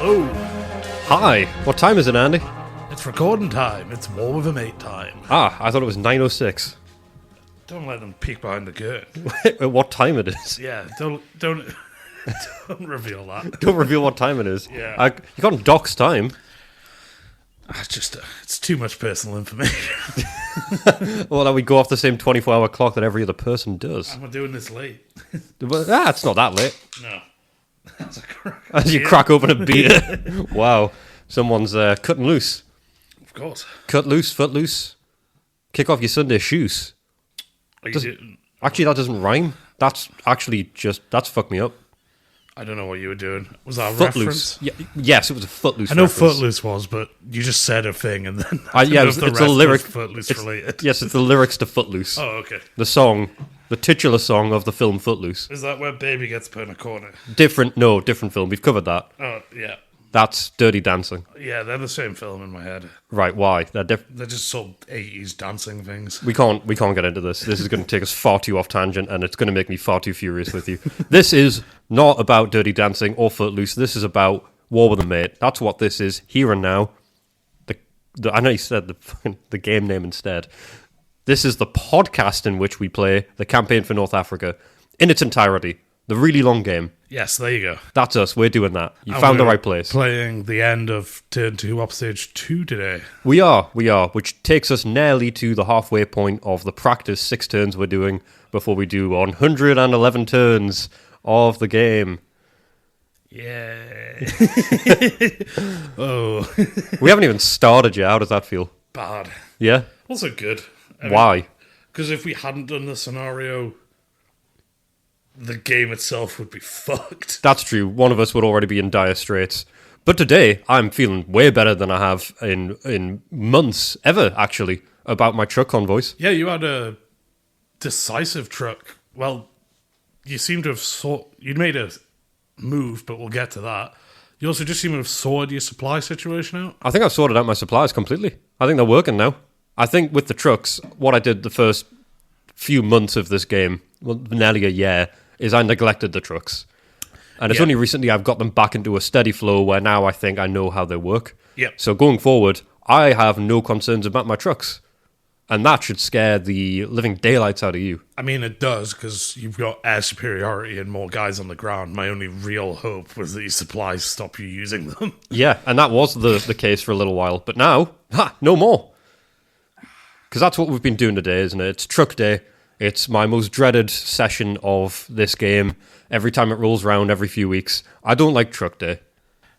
Hello. Hi, what time is it, Andy? It's recording time. It's War with a Mate time. Ah, I thought it was 9:06. Don't let them peek behind the curtain. What time it is? Yeah, don't don't reveal that. Don't reveal what time it is. Yeah. You can't dox time. It's too much personal information. Well, then we go off the same 24-hour clock that every other person does. Am I doing this late? It's not that late. No. That's a crack. As you crack open a beer. Wow, someone's cutting loose. Of course. Cut loose, foot loose. Kick off your Sunday shoes. Actually, that doesn't rhyme. That's fucked me up. I don't know what you were doing. Was that a Footloose. reference? Yes, it was a Footloose. I know reference. Footloose was, but you just said a thing and then it's a lyric. Footloose related. Yes, it's the lyrics to Footloose. Oh, okay. The song, the titular song of the film Footloose. Is that where Baby gets put in a corner? Different film. We've covered that. Oh, yeah. That's Dirty Dancing. Yeah, they're the same film in my head. Right? Why? They're different. They're just sort of 80s dancing things. We can't get into this. This is going to take us far too off tangent, and it's going to make me far too furious with you. This is not about Dirty Dancing or Footloose. This is about War with a Mate. That's what this is, here and now. I know you said the game name instead. This is the podcast in which we play the campaign for North Africa in its entirety. The really long game. Yes, there you go. That's us. We're doing that. You And found the we're right place. Playing the end of Turn 2 up stage 2 today. We are, which takes us nearly to the halfway point of the practice 6 turns we're doing before we do 111 turns of the game. Yeah. Oh. We haven't even started yet. How does that feel? Bad. Yeah? Also good. Why? Because if we hadn't done the scenario, the game itself would be fucked. That's true. One of us would already be in dire straits. But today, I'm feeling way better than I have in months, ever, actually, about my truck convoys. Yeah, you had a decisive truck. Well, you seem to have you'd made a move, but we'll get to that. You also just seem to have sorted your supply situation out. I think I've sorted out my supplies completely. I think they're working now. I think with the trucks, what I did the first few months of this game, well, nearly a year, is I neglected the trucks. And it's only recently I've got them back into a steady flow where now I think I know how they work. Yep. So going forward, I have no concerns about my trucks. And that should scare the living daylights out of you. I mean, it does, because you've got air superiority and more guys on the ground. My only real hope was that your supplies stop you using them. Yeah, and that was the case for a little while. But now, no more. Because that's what we've been doing today, isn't it? It's truck day. It's my most dreaded session of this game. Every time it rolls around every few weeks. I don't like truck day.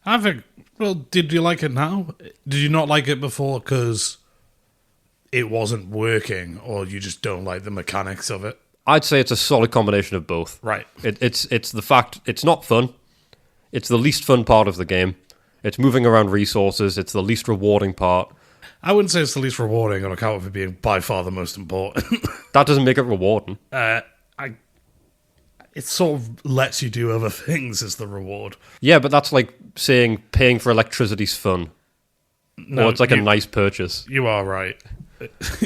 I think, well, did you like it now? Did you not like it before because it wasn't working, or you just don't like the mechanics of it? I'd say it's a solid combination of both. Right. It's the fact it's not fun. It's the least fun part of the game. It's moving around resources. It's the least rewarding part. I wouldn't say it's the least rewarding on account of it being by far the most important. That doesn't make it rewarding. It sort of lets you do other things as the reward. Yeah, but that's like saying paying for electricity's fun. No, or it's like a nice purchase. You are right.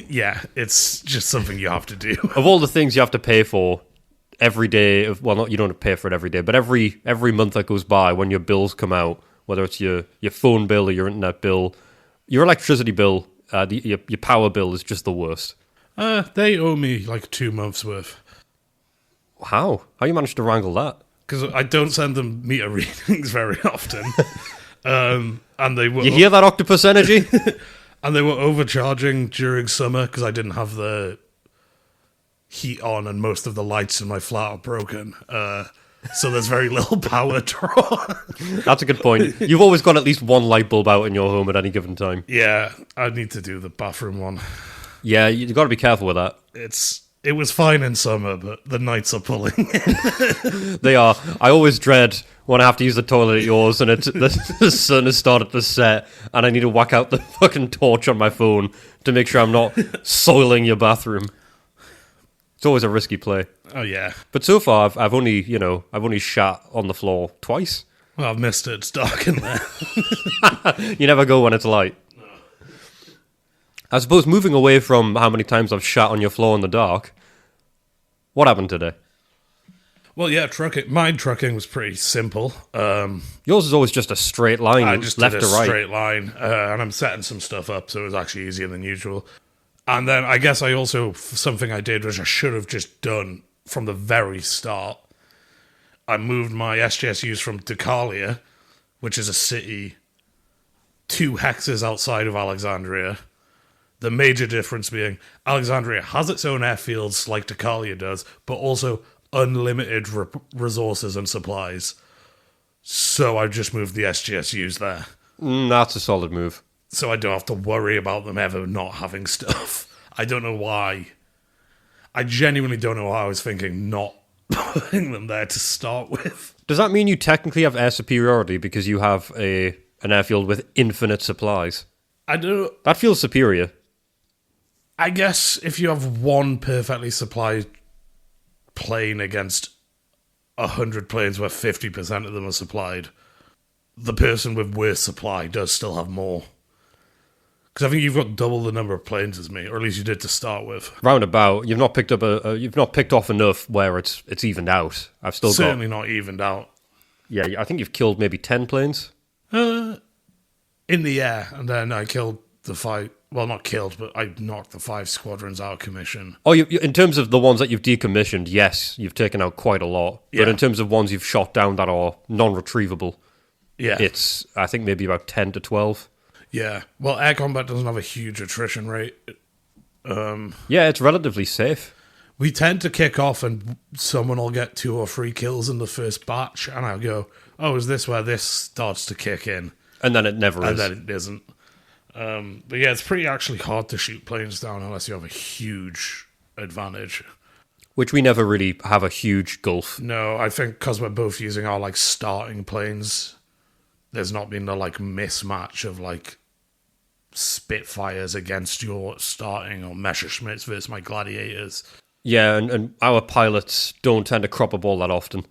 Yeah, it's just something you have to do. Of all the things you have to pay for every day, not you don't have to pay for it every day, but every month that goes by when your bills come out, whether it's your phone bill or your internet bill, your electricity bill, your power bill is just the worst. They owe me like 2 months worth. How you managed to wrangle that? Because I don't send them meter readings very often. And they were You hear that, Octopus Energy? And they were overcharging during summer because I didn't have the heat on and most of the lights in my flat are broken. So there's very little power draw. That's a good point. You've always got at least one light bulb out in your home at any given time. Yeah, I need to do the bathroom one. Yeah, you've got to be careful with that. It was fine in summer, but the nights are pulling in. They are. I always dread when I have to use the toilet at yours and the sun has started to set and I need to whack out the fucking torch on my phone to make sure I'm not soiling your bathroom. It's always a risky play. Oh, yeah. But so far, I've only shat on the floor twice. Well, I've missed it. It's dark in there. You never go when it's light. I suppose moving away from how many times I've shat on your floor in the dark, what happened today? Well, yeah, trucking. My trucking was pretty simple. Yours is always just a straight line, I just left did a to right. straight line, and I'm setting some stuff up, so it was actually easier than usual. And then I guess I also, something I did, which I should have just done from the very start, I moved my SGSUs from Decalia, which is a city 2 hexes outside of Alexandria. The major difference being Alexandria has its own airfields like Decalia does, but also unlimited resources and supplies. So I've just moved the SGSUs there. That's a solid move. So I don't have to worry about them ever not having stuff. I don't know why. I genuinely don't know why I was thinking not putting them there to start with. Does that mean you technically have air superiority because you have an airfield with infinite supplies? I don't. That feels superior. I guess if you have one perfectly supplied plane against 100 planes where 50% of them are supplied, the person with worse supply does still have more. Because I think you've got double the number of planes as me, or at least you did to start with. Roundabout, you've not picked up you've not picked off enough where it's evened out. I've still Certainly not evened out. Yeah, I think you've killed maybe 10 planes. In the air, and then I killed the 5. Well, not killed, but I knocked the 5 squadrons out of commission. Oh, in terms of the ones that you've decommissioned, yes, you've taken out quite a lot. Yeah. But in terms of ones you've shot down that are non-retrievable, Yeah. it's, I think, maybe about 10 to 12. Yeah. Well, air combat doesn't have a huge attrition rate. Yeah, it's relatively safe. We tend to kick off and someone will get 2 or 3 kills in the first batch, and I'll go, oh, is this where this starts to kick in? And then it never is. And then it isn't. But yeah, it's pretty actually hard to shoot planes down unless you have a huge advantage. Which we never really have a huge gulf. No, I think because we're both using our like starting planes, there's not been the like mismatch of like Spitfires against your starting or Messerschmitts versus my Gladiators. Yeah, and our pilots don't tend to crop up all that often.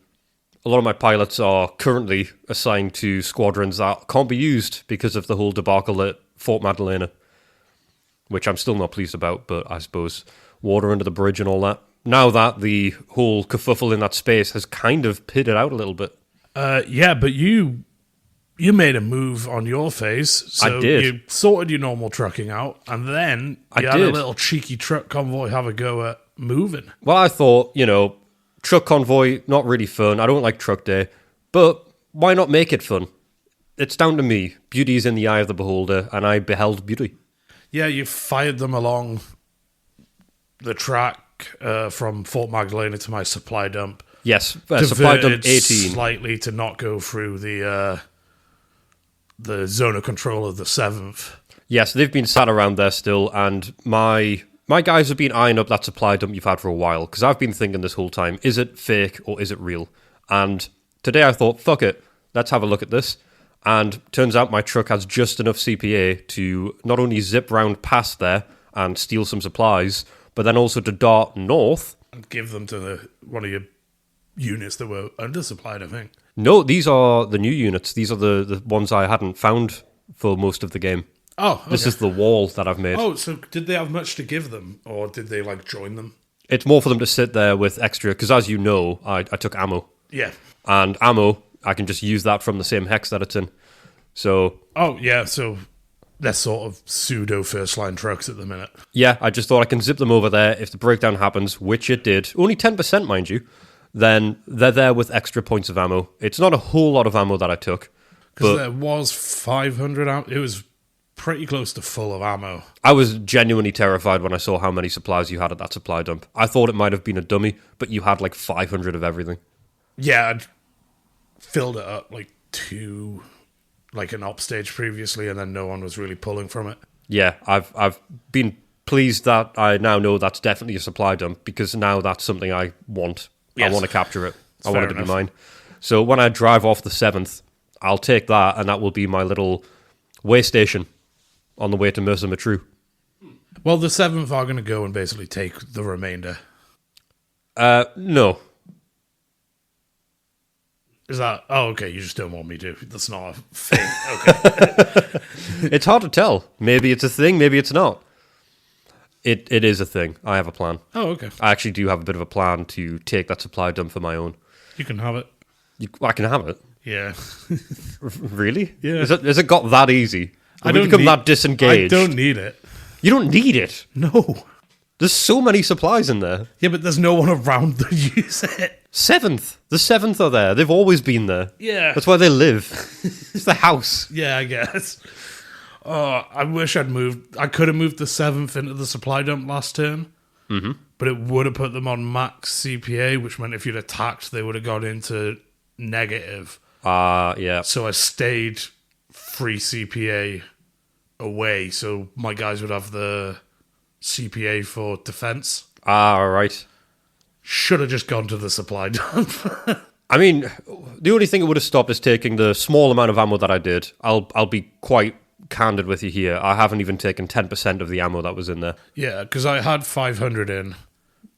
A lot of my pilots are currently assigned to squadrons that can't be used because of the whole debacle at Fort Madalena, which I'm still not pleased about, but I suppose water under the bridge and all that. Now that the whole kerfuffle in that space has kind of pitted out a little bit. Yeah, but you made a move on your phase. So I did. You sorted your normal trucking out, and then you had a little cheeky truck convoy have a go at moving. Well, I thought, truck convoy, not really fun. I don't like truck day, but why not make it fun? It's down to me. Beauty is in the eye of the beholder, and I beheld beauty. Yeah, you fired them along the track from Fort Magdalena to my supply dump. Yes, supply dump 18. Slightly to not go through the zone of control of the 7th. Yes, they've been sat around there still, and my guys have been eyeing up that supply dump you've had for a while, because I've been thinking this whole time, is it fake or is it real? And today I thought, fuck it, let's have a look at this. And turns out my truck has just enough CPA to not only zip round past there and steal some supplies, but then also to dart north. And give them to one of your units that were undersupplied, I think. No, these are the new units. These are the ones I hadn't found for most of the game. Oh, okay. This is the wall that I've made. Oh, so did they have much to give them? Or did they, join them? It's more for them to sit there with extra, because as you know, I took ammo. Yeah. And ammo, I can just use that from the same hex that it's in. So... Oh, yeah, so they're sort of pseudo first-line trucks at the minute. Yeah, I just thought I can zip them over there. If the breakdown happens, which it did, only 10%, mind you, then they're there with extra points of ammo. It's not a whole lot of ammo that I took. Because there was 500 ammo. It was pretty close to full of ammo. I was genuinely terrified when I saw how many supplies you had at that supply dump. I thought it might have been a dummy, but you had 500 of everything. Yeah, I'd filled it up to an op stage previously, and then no one was really pulling from it. Yeah, I've been pleased that I now know that's definitely a supply dump, because now that's something I want. Yes. I want to capture it. I want it to be mine. So when I drive off the 7th, I'll take that, and that will be my little way station on the way to Mercer Matru. Well, the 7th are going to go and basically take the remainder. No. Is that... Oh, okay, you just don't want me to. That's not a thing. Okay. It's hard to tell. Maybe it's a thing, maybe it's not. It is a thing. I have a plan. Oh, okay. I actually do have a bit of a plan to take that supply dump for my own. You can have it. I can have it. Yeah. Really? Yeah. Has it got that easy? I Have we don't become need- that disengaged? I don't need it. You don't need it. No. There's so many supplies in there. Yeah, but there's no one around that use it. Seventh. The seventh are there. They've always been there. Yeah. That's where they live. It's the house. Yeah, I guess. Oh, I wish I'd moved. I could have moved the 7th into the supply dump last turn. Mm-hmm. But it would have put them on max CPA, which meant if you'd attacked, they would have gone into negative. Yeah. So I stayed free CPA away, so my guys would have the CPA for defense. All right. Should have just gone to the supply dump. I mean, the only thing it would have stopped is taking the small amount of ammo that I did. I'll be quite candid with you here. I haven't even taken 10% of the ammo that was in there. Yeah, because I had 500 in,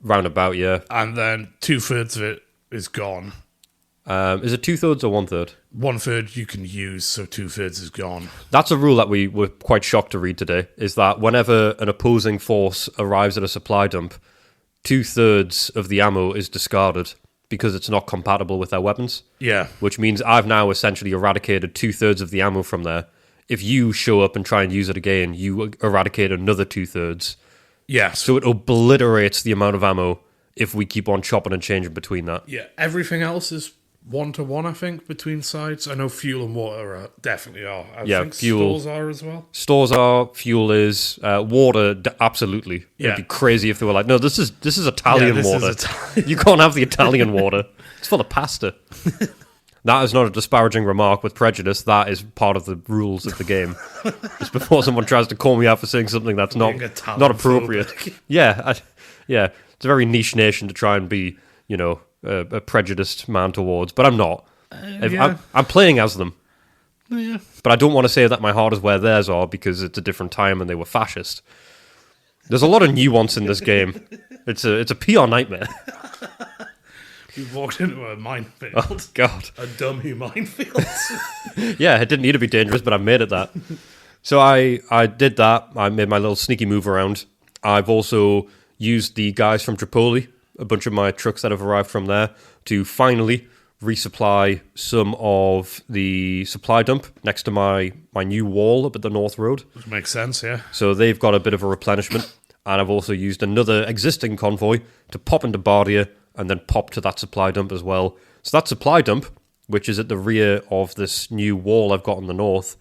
Roundabout, yeah. and then 2/3 of it is gone. Is it 2/3 or 1/3? 1/3 you can use, so 2/3 is gone. That's a rule that we were quite shocked to read today, is that whenever an opposing force arrives at a supply dump, 2/3 of the ammo is discarded because it's not compatible with their weapons. Yeah. Which means I've now essentially eradicated 2/3 of the ammo from there. If you show up and try and use it again, you eradicate another 2/3. Yes. So it obliterates the amount of ammo if we keep on chopping and changing between that. Yeah, everything else is 1-to-1, I think, between sides. I know fuel and water definitely are. I think fuel. stores are as well. Stores are, fuel is, water, absolutely. Yeah. It'd be crazy if they were like, no, this is Italian Yeah, this is water. Italian. You can't have the Italian water. It's full of pasta. That is not a disparaging remark with prejudice. That is part of the rules of the game. Just before someone tries to call me out for saying something that's not appropriate. Yeah, it's a very niche nation to try and be, a prejudiced man towards, but I'm not. I'm playing as them. Yeah. But I don't want to say that my heart is where theirs are because it's a different time and they were fascist. There's a lot of nuance in this game. It's a PR nightmare. You walked into a minefield. Oh, God. A dummy minefield. Yeah, it didn't need to be dangerous, but I made it that. So I did that. I made my little sneaky move around. I've also used the guys from Tripoli, a bunch of my trucks that have arrived from there, to finally resupply some of the supply dump next to my new wall up at the North Road. Which makes sense, yeah. So they've got a bit of a replenishment. And I've also used another existing convoy to pop into Bardia and then pop to that supply dump as well. So that supply dump, which is at the rear of this new wall I've got on the north,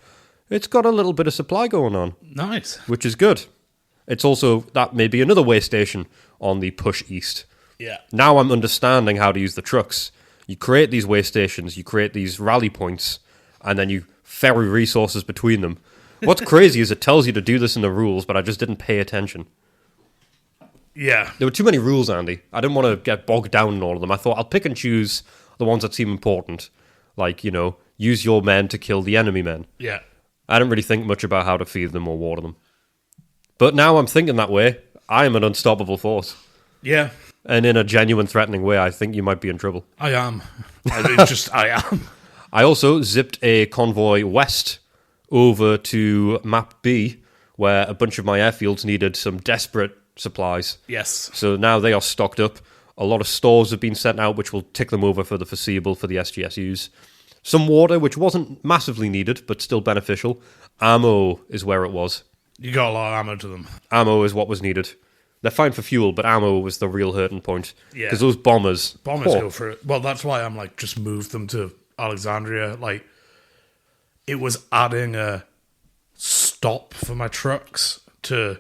it's got a little bit of supply going on. Nice. Which is good. It's also, that may be another way station on the push east. Yeah. Now I'm understanding how to use the trucks. You create these way stations, you create these rally points, and then you ferry resources between them. What's crazy is it tells you to do this in the rules, but I just didn't pay attention. Yeah. There were too many rules, Andy. I didn't want to get bogged down in all of them. I thought I'll pick and choose the ones that seem important. Like, use your men to kill the enemy men. Yeah. I didn't really think much about how to feed them or water them. But now I'm thinking that way. I am an unstoppable force. Yeah. And in a genuine threatening way, I think you might be in trouble. I am. I am. I also zipped a convoy west over to map B, where a bunch of my airfields needed some desperate supplies. Yes. So now they are stocked up. A lot of stores have been sent out, which will tick them over for the foreseeable for the SGSUs. Some water, which wasn't massively needed, but still beneficial. Ammo is where it was. You got a lot of ammo to them. Ammo is what was needed. They're fine for fuel, but ammo was the real hurting point. Yeah. Because those bombers... Go for it. Well, that's why I'm just moved them to Alexandria. It was adding a stop for my trucks to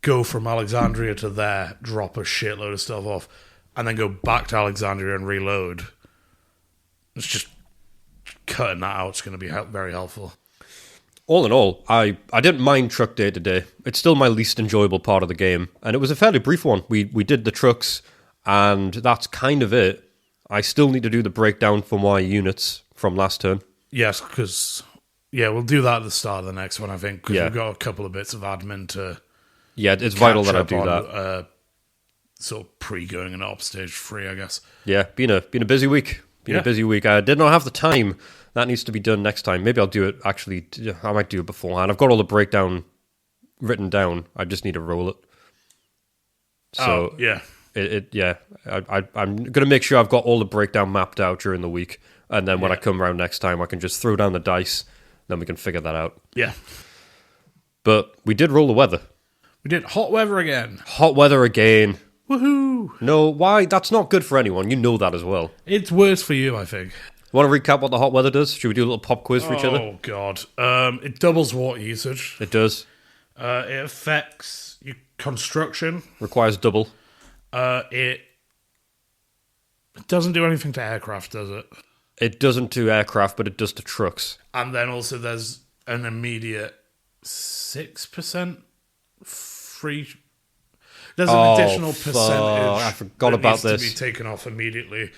go from Alexandria to there, drop a shitload of stuff off, and then go back to Alexandria and reload. It's just cutting that out. It's going to be very helpful. All in all, I didn't mind truck day to day. It's still my least enjoyable part of the game, and it was a fairly brief one. We did the trucks, and that's kind of it. I still need to do the breakdown for my units from last turn. Yes, because we'll do that at the start of the next one, I think, because Yeah. we've got a couple of bits of admin to... Yeah, it's vital that I do on, that. Sort of pre-going and up stage 3, I guess. Yeah, been a busy week. A busy week. I did not have the time. That needs to be done next time. Maybe I'll do it, actually. I might do it beforehand. I've got all the breakdown written down. I just need to roll it. So, yeah. I'm going to make sure I've got all the breakdown mapped out during the week. And then when I come around next time, I can just throw down the dice. Then we can figure that out. Yeah. But we did roll the weather. We did hot weather again. Hot weather again. Woohoo! No, why? That's not good for anyone. You know that as well. It's worse for you, I think. Want to recap what the hot weather does? Should we do a little pop quiz for each other? Oh, God. It doubles water usage. It does. It affects your construction. Requires double. It doesn't do anything to aircraft, does it? It doesn't to aircraft, but it does to trucks. And then also there's an immediate 6% free. There's an additional percentage. I forgot about this. To be taken off immediately.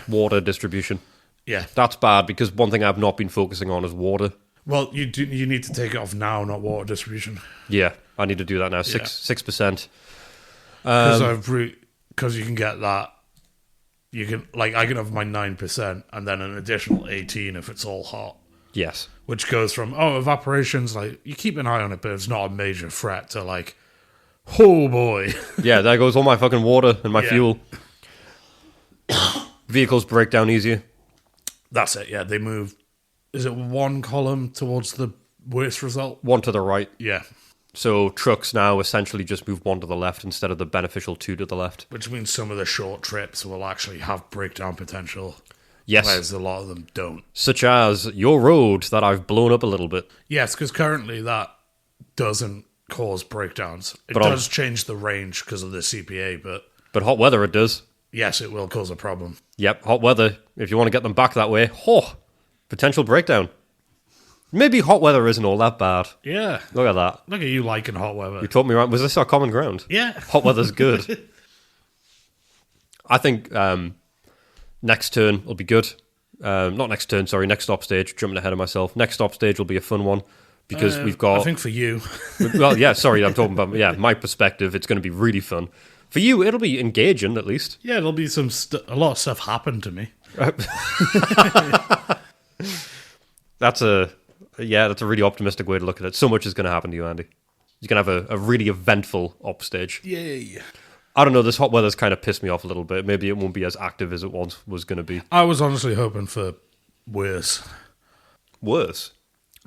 Water distribution. Yeah. That's bad because one thing I've not been focusing on is water. Well, you need to take it off now, not water distribution. Yeah, I need to do that now. 6%. Because you can get that. You can I can have my 9% and then an additional 18 if it's all hot. Yes. Which goes from evaporation's you keep an eye on it, but it's not a major threat to oh boy. Yeah, there goes all my fucking water and my fuel. Vehicles break down easier. That's it. Yeah, they move. Is it one column towards the worst result? One to the right. Yeah. So trucks now essentially just move one to the left instead of the beneficial two to the left. Which means some of the short trips will actually have breakdown potential. Yes. Whereas a lot of them don't. Such as your road that I've blown up a little bit. Yes, because currently that doesn't cause breakdowns. It does change the range because of the CPA, But hot weather it does. Yes, it will cause a problem. Yep, hot weather. If you want to get them back that way, potential breakdown. Maybe hot weather isn't all that bad. Yeah. Look at that. Look at you liking hot weather. You taught me right. Was this our common ground? Yeah. Hot weather's good. I think next turn will be good. Not next turn, sorry. Next stop stage. Jumping ahead of myself. Next stop stage will be a fun one because we've got... I think for you. Well, yeah, sorry. I'm talking about, my perspective. It's going to be really fun. For you, it'll be engaging at least. Yeah, there'll be a lot of stuff happened to me. That's a really optimistic way to look at it. So much is going to happen to you, Andy. You're going to have a really eventful op stage. Yay. I don't know, this hot weather's kind of pissed me off a little bit. Maybe it won't be as active as it once was going to be. I was honestly hoping for worse. Worse?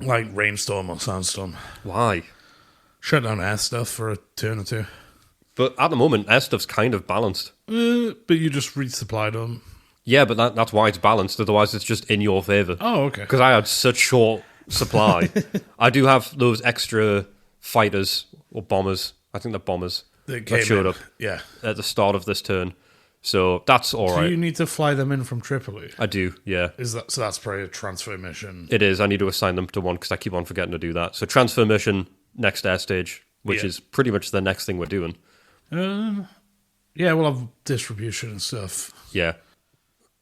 Like rainstorm or sandstorm. Why? Shut down air stuff for a turn or two. But at the moment, air stuff's kind of balanced. But you just resupplied them. Yeah, but that's why it's balanced. Otherwise, it's just in your favour. Oh, okay. Because I had such short supply. I do have those extra fighters or bombers. I think they're bombers that showed up at the start of this turn. So that's all right. Do you need to fly them in from Tripoli? I do, yeah. So that's probably a transfer mission. It is. I need to assign them to one because I keep on forgetting to do that. So transfer mission, next air stage, which is pretty much the next thing we're doing. Yeah, we'll have distribution and stuff. Yeah.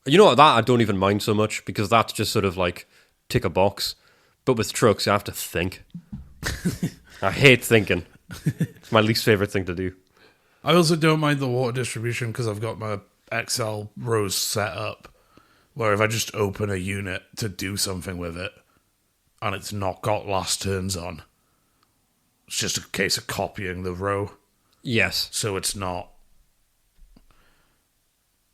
You know what, that I don't even mind so much because that's just sort of tick a box. But with trucks, you have to think. I hate thinking. It's my least favourite thing to do. I also don't mind the water distribution because I've got my Excel rows set up where if I just open a unit to do something with it and it's not got last turns on, it's just a case of copying the row. Yes. So it's not...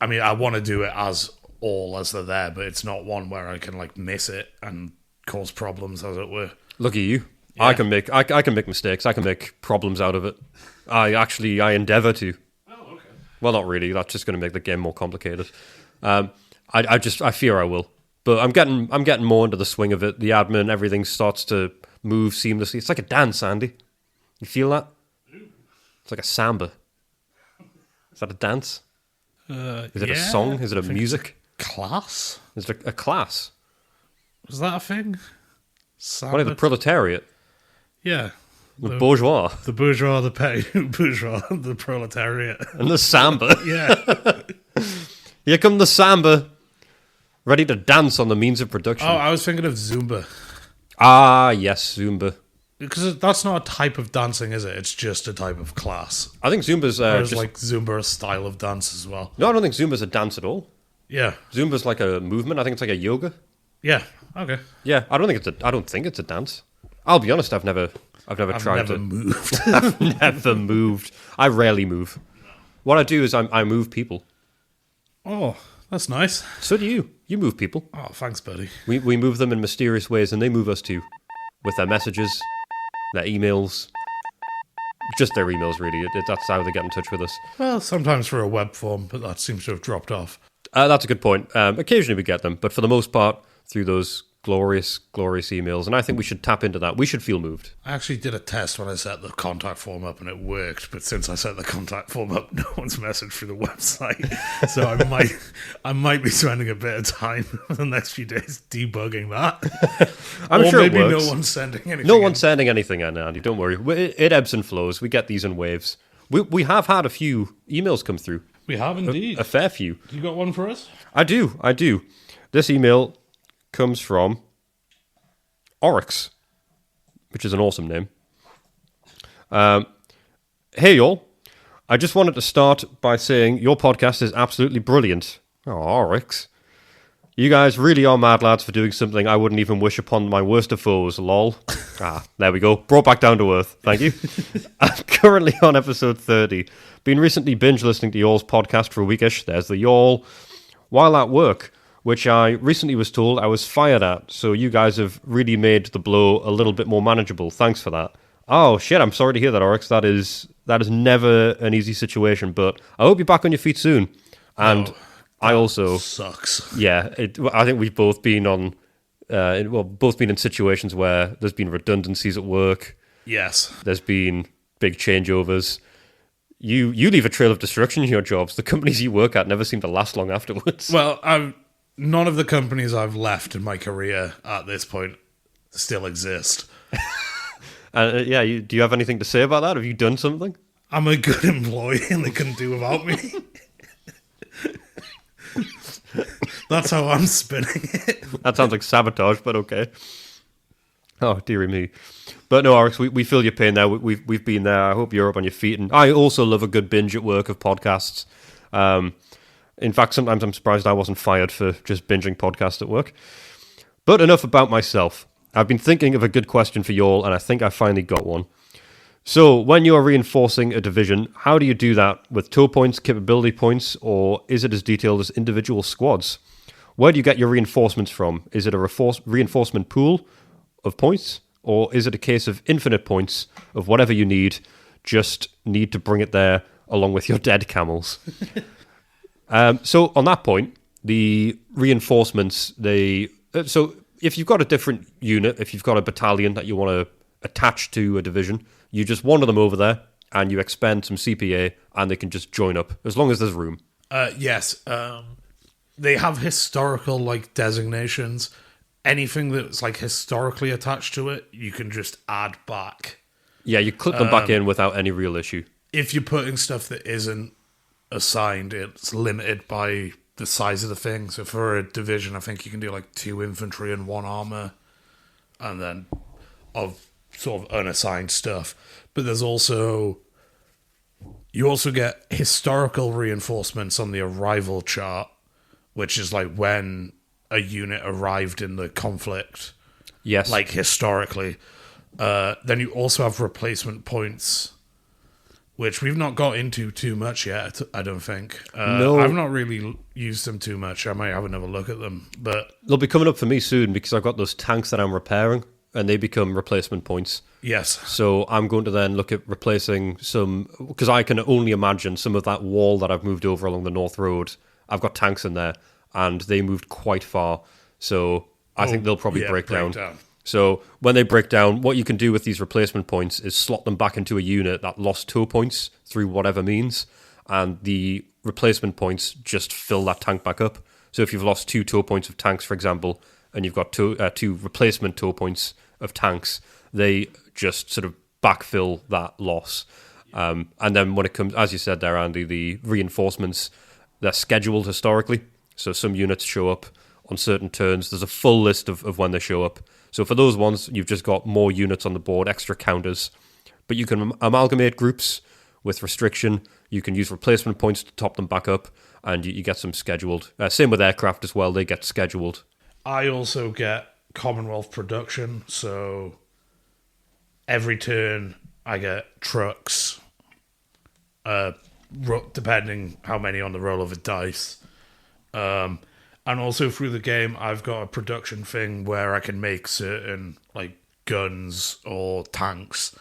I mean, I want to do it as they're there, but it's not one where I can miss it and cause problems, as it were. Look at you. Yeah. I can make mistakes. I can make problems out of it. I endeavour to. Oh, okay. Well, not really. That's just going to make the game more complicated. I fear I will. But I'm getting more into the swing of it. The admin, everything starts to move seamlessly. It's like a dance, Andy. You feel that? It's like a samba. Is that a dance? Is it a song? Is it a music? Class? Is it a class? Is that a thing? What are the proletariat? Yeah. The bourgeois. The bourgeois, the petty bourgeois, the proletariat. And the samba. Yeah. Here come the samba. Ready to dance on the means of production. Oh, I was thinking of Zumba. Ah, yes, Zumba. Because that's not a type of dancing, is it? It's just a type of class. I think Zumba's... Whereas Zumba a style of dance as well. No, I don't think Zumba's a dance at all. Yeah. Zumba's like a movement. I think it's like a yoga. Yeah. Okay. Yeah, I don't think it's a dance. I'll be honest, I've never tried to. Moved. I've never moved. I rarely move. What I do is I move people. Oh, that's nice. So do you. You move people. Oh, thanks, buddy. We move them in mysterious ways, and they move us too. With their messages, their emails. Just their emails, really. That's how they get in touch with us. Well, sometimes for a web form, but that seems to have dropped off. That's a good point. Occasionally we get them, but for the most part, through those glorious, glorious emails. And I think we should tap into that. We should feel moved. I actually did a test when I set the contact form up and it worked, but since I set the contact form up, no one's messaged through the website. So I might be spending a bit of time the next few days debugging that. I'm or sure maybe it works. no one's sending anything. No one's sending anything in, Andy. Don't worry. It ebbs and flows. We get these in waves. We have had a few emails come through. We have indeed. A fair few. You got one for us? I do. This email comes from Oryx, which is an awesome name. Hey, y'all. I just wanted to start by saying your podcast is absolutely brilliant. Oh, Oryx. You guys really are mad lads for doing something I wouldn't even wish upon my worst of foes, lol. There we go. Brought back down to earth. Thank you. I'm currently on episode 30. Been recently binge listening to y'all's podcast for a weekish. There's the y'all. While at work, which I recently was told I was fired at, so you guys have really made the blow a little bit more manageable. Thanks for that. Oh, shit, I'm sorry to hear that, Oryx. That is never an easy situation, but I hope you're back on your feet soon. And I also... Sucks. Yeah, I think we've both been on... both been in situations where there's been redundancies at work. Yes. There's been big changeovers. You leave a trail of destruction in your jobs. The companies you work at never seem to last long afterwards. Well, none of the companies I've left in my career at this point still exist. Do you have anything to say about that? Have you done something? I'm a good employee and they couldn't do without me. That's how I'm spinning it. That sounds like sabotage, but okay. Oh, dearie me. But no, Oryx, we feel your pain there. We've been there. I hope you're up on your feet. And I also love a good binge at work of podcasts. In fact, sometimes I'm surprised I wasn't fired for just binging podcasts at work. But enough about myself. I've been thinking of a good question for y'all, and I think I finally got one. So, when you're reinforcing a division, how do you do that? With toe points, capability points, or is it as detailed as individual squads? Where do you get your reinforcements from? Is it a reinforcement pool of points, or is it a case of infinite points of whatever you need, just need to bring it there along with your dead camels? So, on that point, the reinforcements, so if you've got a different unit, if you've got a battalion that you want to attach to a division, you just wander them over there and you expend some CPA and they can just join up as long as there's room. Yes. They have historical designations. Anything that's historically attached to it, you can just add back. Yeah, you clip them back in without any real issue. If you're putting stuff that isn't assigned, it's limited by the size of the thing. So for a division, I think you can do 2 infantry and 1 armor, and then of sort of unassigned stuff. But there's also... You also get historical reinforcements on the arrival chart, which is when a unit arrived in the conflict. Yes. Historically. Then you also have replacement points, which we've not got into too much yet, I don't think. No. I've not really used them too much. I might have another look at them. But they'll be coming up for me soon because I've got those tanks that I'm repairing and they become replacement points. yes. So I'm going to then look at replacing some, because I can only imagine some of that wall that I've moved over along the North Road. I've got tanks in there and they moved quite far. So I think they'll probably break down. So when they break down, what you can do with these replacement points is slot them back into a unit that lost toe points through whatever means, and the replacement points just fill that tank back up. So if you've lost 2 toe points of tanks, for example, and you've got 2 replacement toe points of tanks, they just sort of backfill that loss. And then when it comes, as you said there, Andy, the reinforcements, they're scheduled historically. So some units show up on certain turns. There's a full list of when they show up. So for those ones, you've just got more units on the board, extra counters. But you can amalgamate groups with restriction. You can use replacement points to top them back up, and you get some scheduled. Same with aircraft as well, they get scheduled. I also get Commonwealth production, so every turn I get trucks, depending how many on the roll of a dice. And also through the game, I've got a production thing where I can make certain like guns or tanks,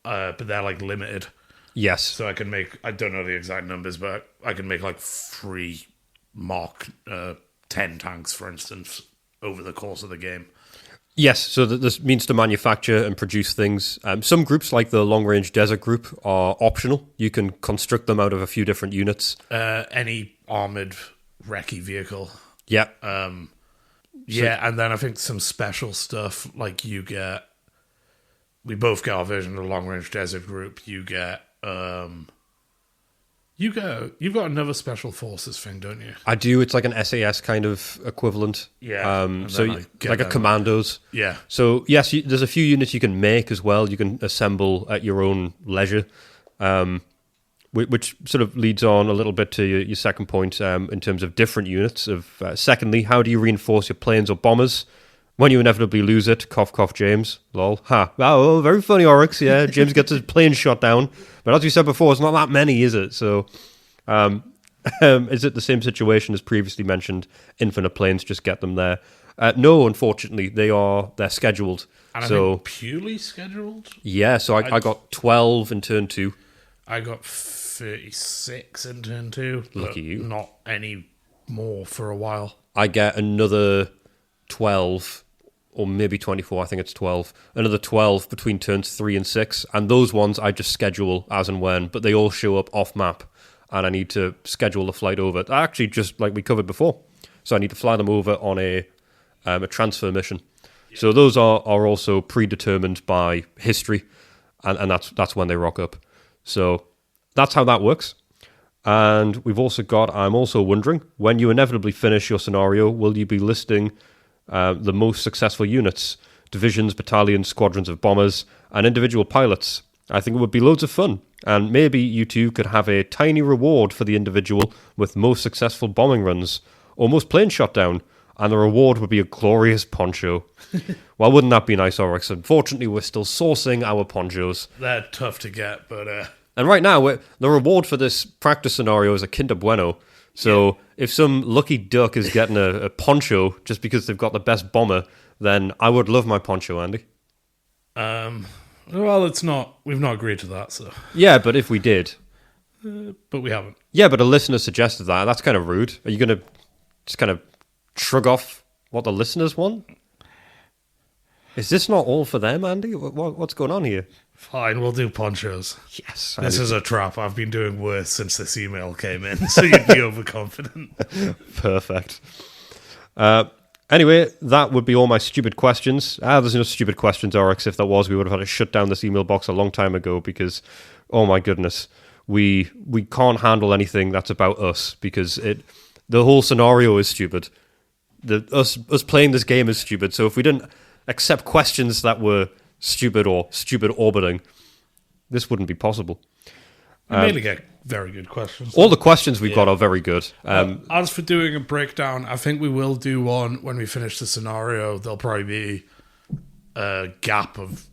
but they're like limited. Yes. So I can make, I don't know the exact numbers, but I can make like 3 Mark 10 tanks, for instance, over the course of the game. Yes, so this means to manufacture and produce things. Some groups, like the Long Range Desert Group, are optional. You can construct them out of a few different units. Any armoured recce vehicle. Yeah. Yeah, and then I think some special stuff, like we both get our version of the Long Range Desert Group. You've got another special forces thing, don't you? I do. It's like an SAS kind of equivalent. Yeah. So like a commandos. Yeah. So yes, there's a few units you can make as well. You can assemble at your own leisure, which sort of leads on a little bit to your second point in terms of different units. Secondly, how do you reinforce your planes or bombers when you inevitably lose it? Cough, cough, James. Lol. Ha. Oh, very funny, Oryx. Yeah, James gets his plane shot down. But as we said before, it's not that many, is it? So, is it the same situation as previously mentioned? Infinite planes, just get them there. No, unfortunately, they're scheduled. And I think purely scheduled? Yeah, so I got 12 in turn 2. I got 36 in turn 2. Lucky you. Not any more for a while. I get another 12, or maybe 24, I think it's 12. Another 12 between turns 3 and 6. And those ones I just schedule as and when, but they all show up off map. And I need to schedule the flight over. Actually, just like we covered before. So I need to fly them over on a transfer mission. Yeah. So those are also predetermined by history. And that's when they rock up. So that's how that works. And we've also got, I'm also wondering, when you inevitably finish your scenario, will you be listing the most successful units, divisions, battalions, squadrons of bombers, and individual pilots? I think it would be loads of fun. And maybe you two could have a tiny reward for the individual with most successful bombing runs, or most planes shot down, and the reward would be a glorious poncho. Well, wouldn't that be nice, Oryx? Unfortunately, we're still sourcing our ponchos. They're tough to get, but... And right now, the reward for this practice scenario is a Kinder Bueno. So if some lucky duck is getting a poncho just because they've got the best bomber, then I would love my poncho, Andy. Well, it's not. We've not agreed to that, so... Yeah, but if we did... but we haven't. Yeah, but a listener suggested that. That's kind of rude. Are you going to just kind of shrug off what the listeners want? Is this not all for them, Andy? What's going on here? Fine, we'll do ponchos. Yes. This is a trap. I've been doing worse since this email came in, so you'd be overconfident. Perfect. Anyway, that would be all my stupid questions. There's no stupid questions, Oryx. If there was, we would have had to shut down this email box a long time ago because, oh my goodness, we can't handle anything that's about us because the whole scenario is stupid. Us playing this game is stupid. So if we didn't accept questions that were stupid or stupid orbiting, this wouldn't be possible. We mainly get very good questions. All the questions we've got are very good. As for doing a breakdown, I think we will do one when we finish the scenario. There'll probably be a gap of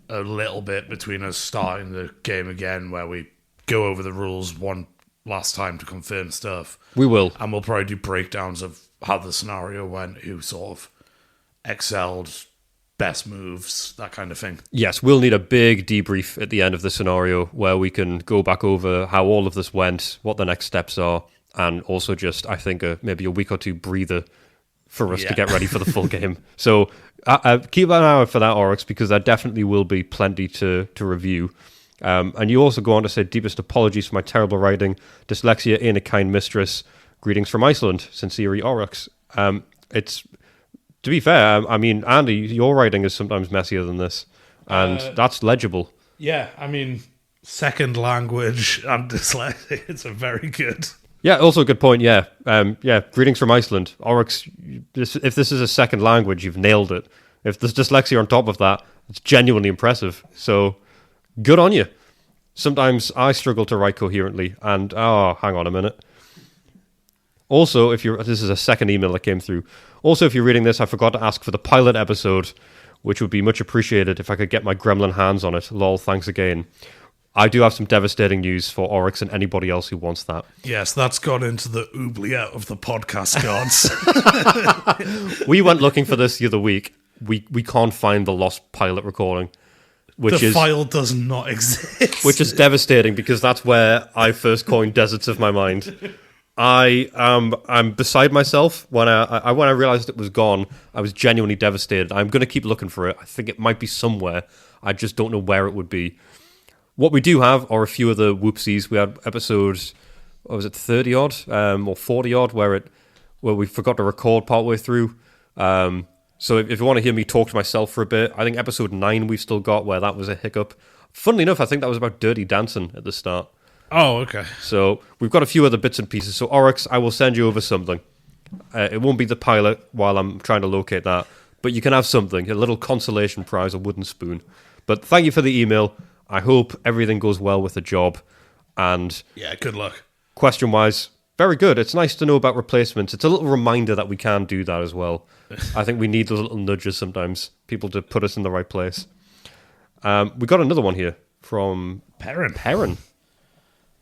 a little bit between us starting the game again where we go over the rules one last time to confirm stuff. We will. And we'll probably do breakdowns of how the scenario went, who sort of excelled, best moves, that kind of thing. Yes, we'll need a big debrief at the end of the scenario where we can go back over how all of this went, what the next steps are, and also just, I think, maybe a week or two breather for us to get ready for the full game. So keep an eye out for that, Oryx, because there definitely will be plenty to review. And you also go on to say, deepest apologies for my terrible writing. Dyslexia ain't a kind mistress. Greetings from Iceland. Sincerely, Oryx. To be fair, I mean, Andy, your writing is sometimes messier than this, and that's legible. Yeah, I mean, second language and dyslexic, it's a very good... Yeah, also a good point, yeah. Greetings from Iceland. Oryx, if this is a second language, you've nailed it. If there's dyslexia on top of that, it's genuinely impressive. So, good on you. Sometimes I struggle to write coherently, and, hang on a minute. Also, this is a second email that came through. Also, if you're reading this, I forgot to ask for the pilot episode which would be much appreciated if I could get my gremlin hands on it. Lol, thanks again. I do have some devastating news for Oryx and anybody else who wants that. Yes, that's gone into the oubliette of the podcast gods. We went looking for this the other week. We can't find the lost pilot recording. The file does not exist. Which is devastating because that's where I first coined Deserts of My Mind. I'm beside myself when I realized it was gone. I was genuinely devastated. I'm going to keep looking for it. I think it might be somewhere. I just don't know where it would be. What we do have are a few of the whoopsies. We had episodes, what was it, 30 odd or 40 odd, where we forgot to record partway through. So if you want to hear me talk to myself for a bit, I think episode 9 we've still got where that was a hiccup. Funnily enough, I think that was about Dirty Dancing at the start. Oh, okay. So we've got a few other bits and pieces. So Oryx, I will send you over something. It won't be the pilot while I'm trying to locate that, but you can have something, a little consolation prize, a wooden spoon. But thank you for the email. I hope everything goes well with the job. And yeah, good luck. Question-wise, very good. It's nice to know about replacements. It's a little reminder that we can do that as well. I think we need those little nudges sometimes, people to put us in the right place. We got another one here from Perrin.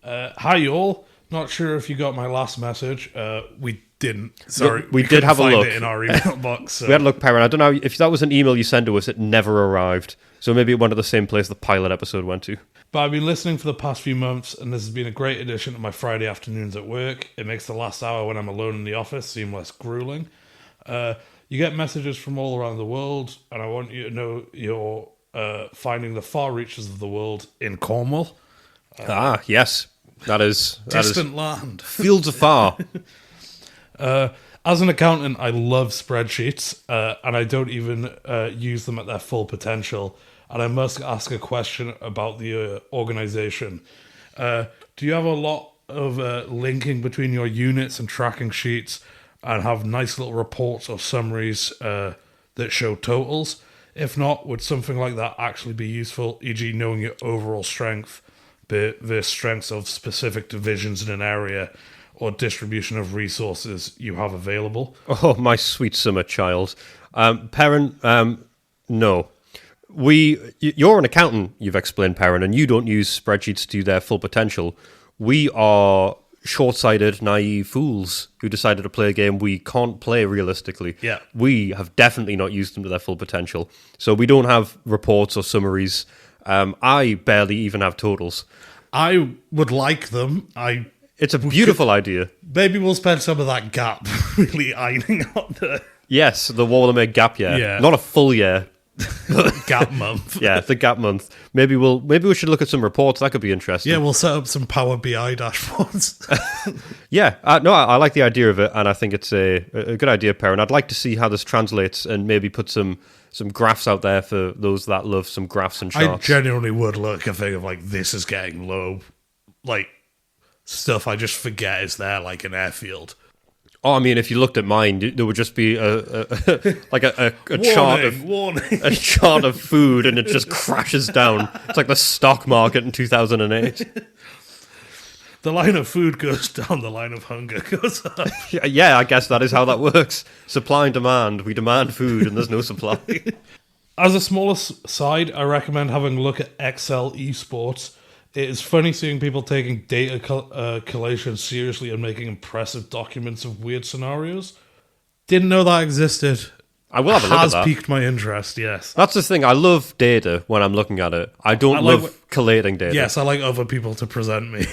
Hi, you all. Not sure if you got my last message. We didn't. Sorry. We did have a look. It in our email box. So. We had a look, Perrin. I don't know if that was an email you sent to us. It never arrived. So maybe it went to the same place the pilot episode went to. But I've been listening for the past few months, and this has been a great addition to my Friday afternoons at work. It makes the last hour when I'm alone in the office seem less grueling. You get messages from all around the world, and I want you to know you're finding the far reaches of the world in Cornwall. Yes. That is distant land. Fields afar. As an accountant, I love spreadsheets, and I don't even use them at their full potential. And I must ask a question about the organization. Do you have a lot of linking between your units and tracking sheets and have nice little reports or summaries that show totals? If not, would something like that actually be useful, e.g. knowing your overall strength, the strengths of specific divisions in an area, or distribution of resources you have available? Oh, my sweet summer child. Perrin, no. You're an accountant, you've explained, Perrin, and you don't use spreadsheets to their full potential. We are short-sighted, naive fools who decided to play a game we can't play realistically. Yeah. We have definitely not used them to their full potential. So we don't have reports or summaries. I barely even have totals. I would like them. It's a beautiful idea. Maybe we'll spend some of that gap really ironing out the... Yes, the Wallermade gap year. Yeah. Not a full year. Gap month. Yeah, the gap month. Maybe we should look at some reports. That could be interesting. Yeah, we'll set up some Power BI dashboards. Yeah, no, I like the idea of it, and I think it's a good idea, Perrin. I'd like to see how this translates and maybe put some graphs out there for those that love some graphs and charts. I genuinely would look a thing of like, this is getting low. Like, stuff I just forget is there, like an airfield. Oh, I mean, if you looked at mine, there would just be a chart of food, and it just crashes down. It's like the stock market in 2008. The line of food goes down, the line of hunger goes up. Yeah, I guess that is how that works. Supply and demand. We demand food, and there's no supply. As a smaller side, I recommend having a look at Excel esports. It is funny seeing people taking data collation seriously and making impressive documents of weird scenarios. Didn't know that existed. I will have a look at that. Has piqued my interest, yes. That's the thing. I love data when I'm looking at it. I don't love collating data. Yes, I like other people to present me.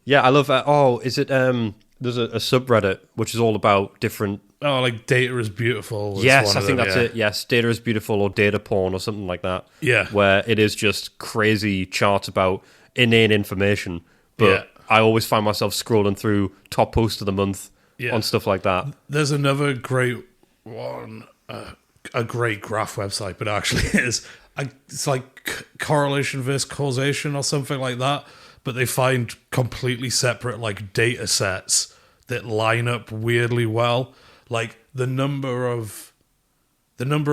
Yeah, I love... there's a subreddit which is all about different... Oh, like Data is Beautiful. Yes, I think that's it. Yes, Data is Beautiful or Data Porn or something like that. Yeah. Where it is just crazy charts about inane information. But I always find myself scrolling through top post of the month on stuff like that. There's another great one, a great graph website, but actually it's like correlation versus causation or something like that. But they find completely separate like data sets that line up weirdly well. Like the number of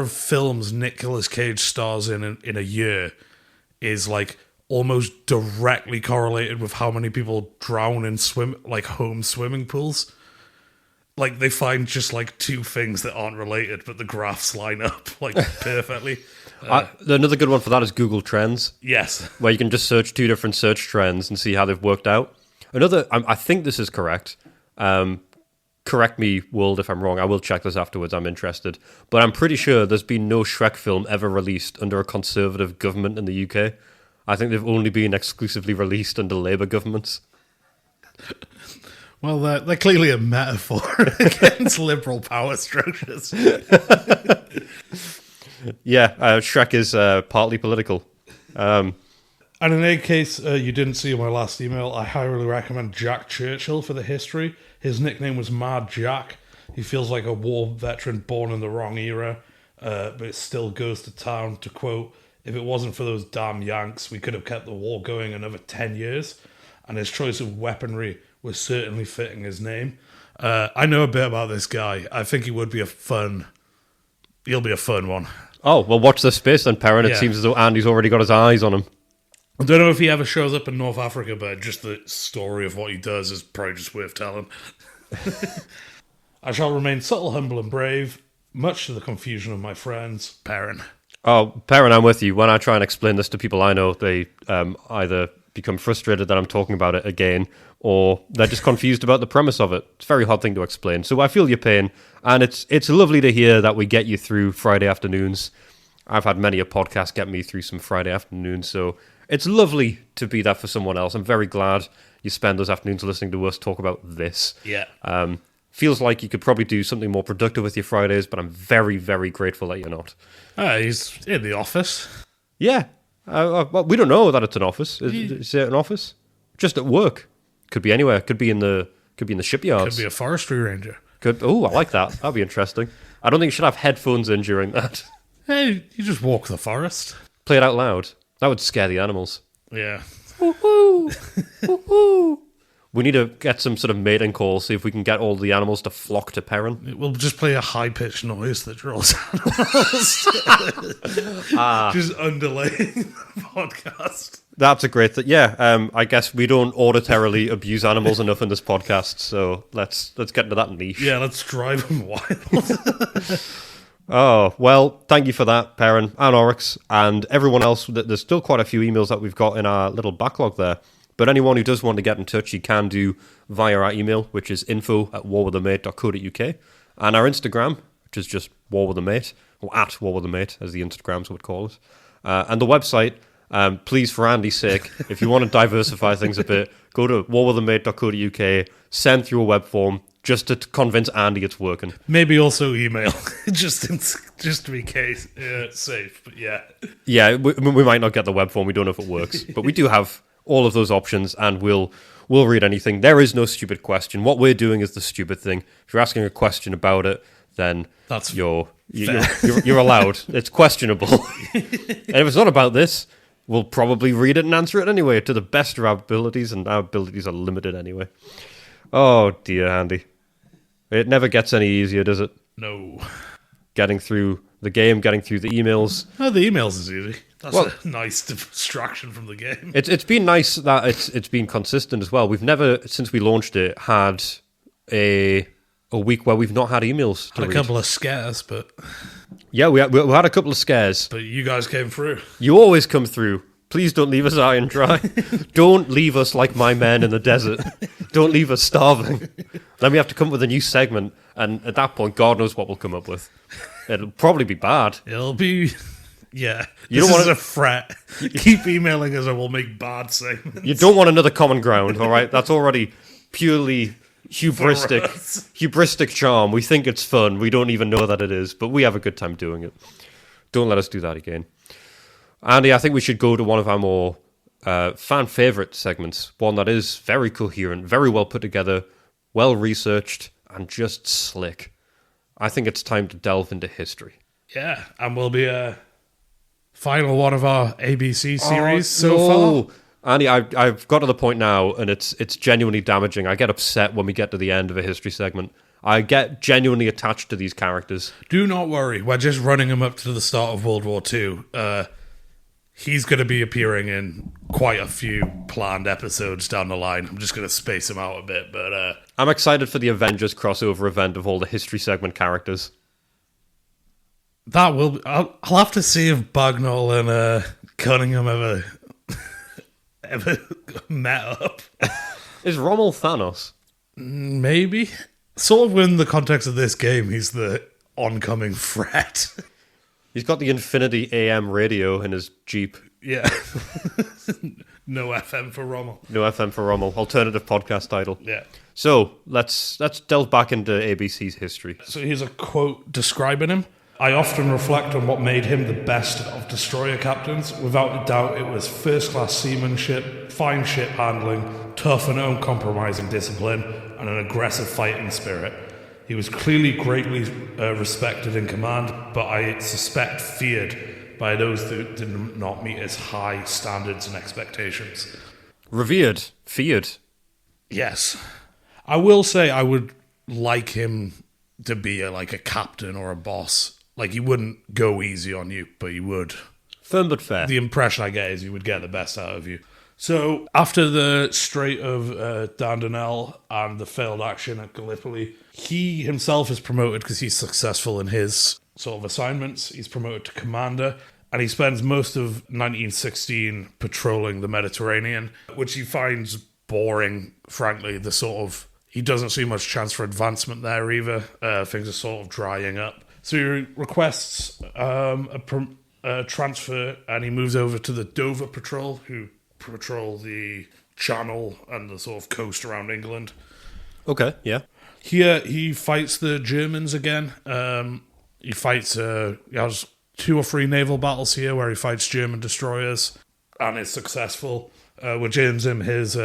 films Nicolas Cage stars in a year is like almost directly correlated with how many people drown in home swimming pools. Like, they find just, like, two things that aren't related, but the graphs line up, like, perfectly. Another good one for that is Google Trends. Yes. Where you can just search two different search trends and see how they've worked out. I think this is correct. Correct me, world, if I'm wrong. I will check this afterwards. I'm interested. But I'm pretty sure there's been no Shrek film ever released under a Conservative government in the UK. I think they've only been exclusively released under Labour governments. Well, they're clearly a metaphor against liberal power structures. Yeah, Shrek is partly political. And in any case, you didn't see my last email, I highly recommend Jack Churchill for the history. His nickname was Mad Jack. He feels like a war veteran born in the wrong era, but it still goes to town. To quote, "If it wasn't for those damn Yanks, we could have kept the war going another 10 years. And his choice of weaponry was certainly fitting his name." I know a bit about this guy. I think he would be he'll be a fun one. Oh, well, watch this space then, Perrin. It Yeah. seems as though Andy's already got his eyes on him. I don't know if he ever shows up in North Africa, but just the story of what he does is probably just worth telling. I shall remain subtle, humble, and brave, much to the confusion of my friends. Perrin. Oh, Perrin, I'm with you. When I try and explain this to people I know, they either become frustrated that I'm talking about it again, or they're just confused about the premise of it. It's a very hard thing to explain. So I feel your pain, and it's lovely to hear that we get you through Friday afternoons. I've had many a podcast get me through some Friday afternoons, so it's lovely to be that for someone else. I'm very glad you spend those afternoons listening to us talk about this. Yeah. Feels like you could probably do something more productive with your Fridays, but I'm very, very grateful that you're not. He's in the office. Yeah. Well, we don't know that it's an office. Is it an office? Just at work. Could be anywhere. Could be in the shipyards. Could be a forestry ranger. Oh, I like that. That'd be interesting. I don't think you should have headphones in during that. Hey, you just walk the forest. Play it out loud. That would scare the animals. Yeah. Woohoo! Woohoo! We need to get some sort of mating call, see if we can get all the animals to flock to Perrin. We'll just play a high-pitched noise that draws animals. Just underlaying the podcast. That's a great thing. Yeah, I guess we don't auditorily abuse animals enough in this podcast, so let's get into that niche. Yeah, let's drive them wild. Oh, well, thank you for that, Perrin and Oryx, and everyone else. There's still quite a few emails that we've got in our little backlog there. But anyone who does want to get in touch, you can do via our email, which is info@warwithamate.co.uk, and our Instagram, which is just warwithamate, or at warwithamate, as the Instagrams would call it. And the website, please, for Andy's sake, if you want to diversify things a bit, go to warwithamate.co.uk, send through a web form, just to convince Andy it's working. Maybe also email, just to be safe, but yeah. Yeah, we might not get the web form, we don't know if it works, but we do have all of those options, and we'll read anything. There is no stupid question. What we're doing is the stupid thing. If you're asking a question about it, then you're allowed. It's questionable. And if it's not about this, we'll probably read it and answer it anyway, to the best of our abilities, and our abilities are limited anyway. Oh dear, Andy. It never gets any easier, does it? No. Getting through the game, getting through the emails. Oh, the emails is easy. That's a nice distraction from the game. It's been nice that it's been consistent as well. We've never, since we launched it, had a week where we've not had emails to read. A couple of scares, but... Yeah, we had a couple of scares. But you guys came through. You always come through. Please don't leave us high and dry. Don't leave us like my men in the desert. Don't leave us starving. Then we have to come up with a new segment, and at that point, God knows what we'll come up with. It'll probably be bad. It'll be... Yeah, you this don't is a threat. Keep emailing us and we'll make bad segments. You don't want another common ground, all right? That's already purely hubristic charm. We think it's fun. We don't even know that it is, but we have a good time doing it. Don't let us do that again. Andy, I think we should go to one of our more fan favourite segments, one that is very coherent, very well put together, well researched, and just slick. I think it's time to delve into history. Yeah, and we'll be final one of our ABC series so far. Andy, I've got to the point now, and it's genuinely damaging. I get upset when we get to the end of a history segment. I get genuinely attached to these characters. Do not worry. We're just running him up to the start of World War II. He's going to be appearing in quite a few planned episodes down the line. I'm just going to space them out a bit, but I'm excited for the Avengers crossover event of all the history segment characters. that will be, I'll have to see if Bagnall and Cunningham ever met up. Is Rommel Thanos? Maybe. Sort of in the context of this game, he's the oncoming threat. He's got the Infinity AM radio in his Jeep. Yeah. No FM for Rommel. No FM for Rommel. Alternative podcast title. Yeah. So let's delve back into ABC's history. So here's a quote describing him. I often reflect on what made him the best of destroyer captains. Without a doubt, it was first-class seamanship, fine ship handling, tough and uncompromising discipline, and an aggressive fighting spirit. He was clearly greatly respected in command, but I suspect feared by those that did not meet his high standards and expectations. Revered. Feared. Yes. I will say I would like him to be a captain or a boss. Like, he wouldn't go easy on you, but he would. Firm but fair. The impression I get is he would get the best out of you. So, after the Strait of Dardanelles and the failed action at Gallipoli, he himself is promoted because he's successful in his sort of assignments. He's promoted to commander, and he spends most of 1916 patrolling the Mediterranean, which he finds boring, frankly. He doesn't see much chance for advancement there either. Things are sort of drying up. So he requests a transfer, and he moves over to the Dover Patrol, who patrol the Channel and the sort of coast around England. Okay, yeah. Here he fights the Germans again. He has 2 or 3 naval battles here where he fights German destroyers and is successful, which earns him his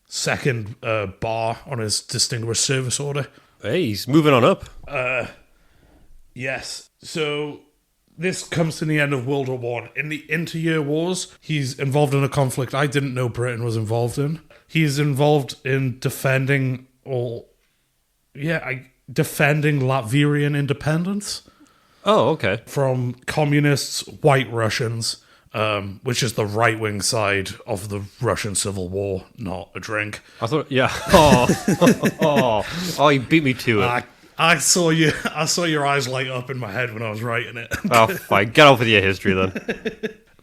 second bar on his Distinguished Service Order. Hey, he's moving on up. Yes. So this comes to the end of World War One. In the interyear wars, he's involved in a conflict I didn't know Britain was involved in. He's involved in defending Latvian independence. Oh, okay. From communists, White Russians, which is the right-wing side of the Russian Civil War, not a drink. I thought, yeah. Oh, you beat me to it. I saw your eyes light up in my head when I was writing it. Oh, fine. Get off with your history then.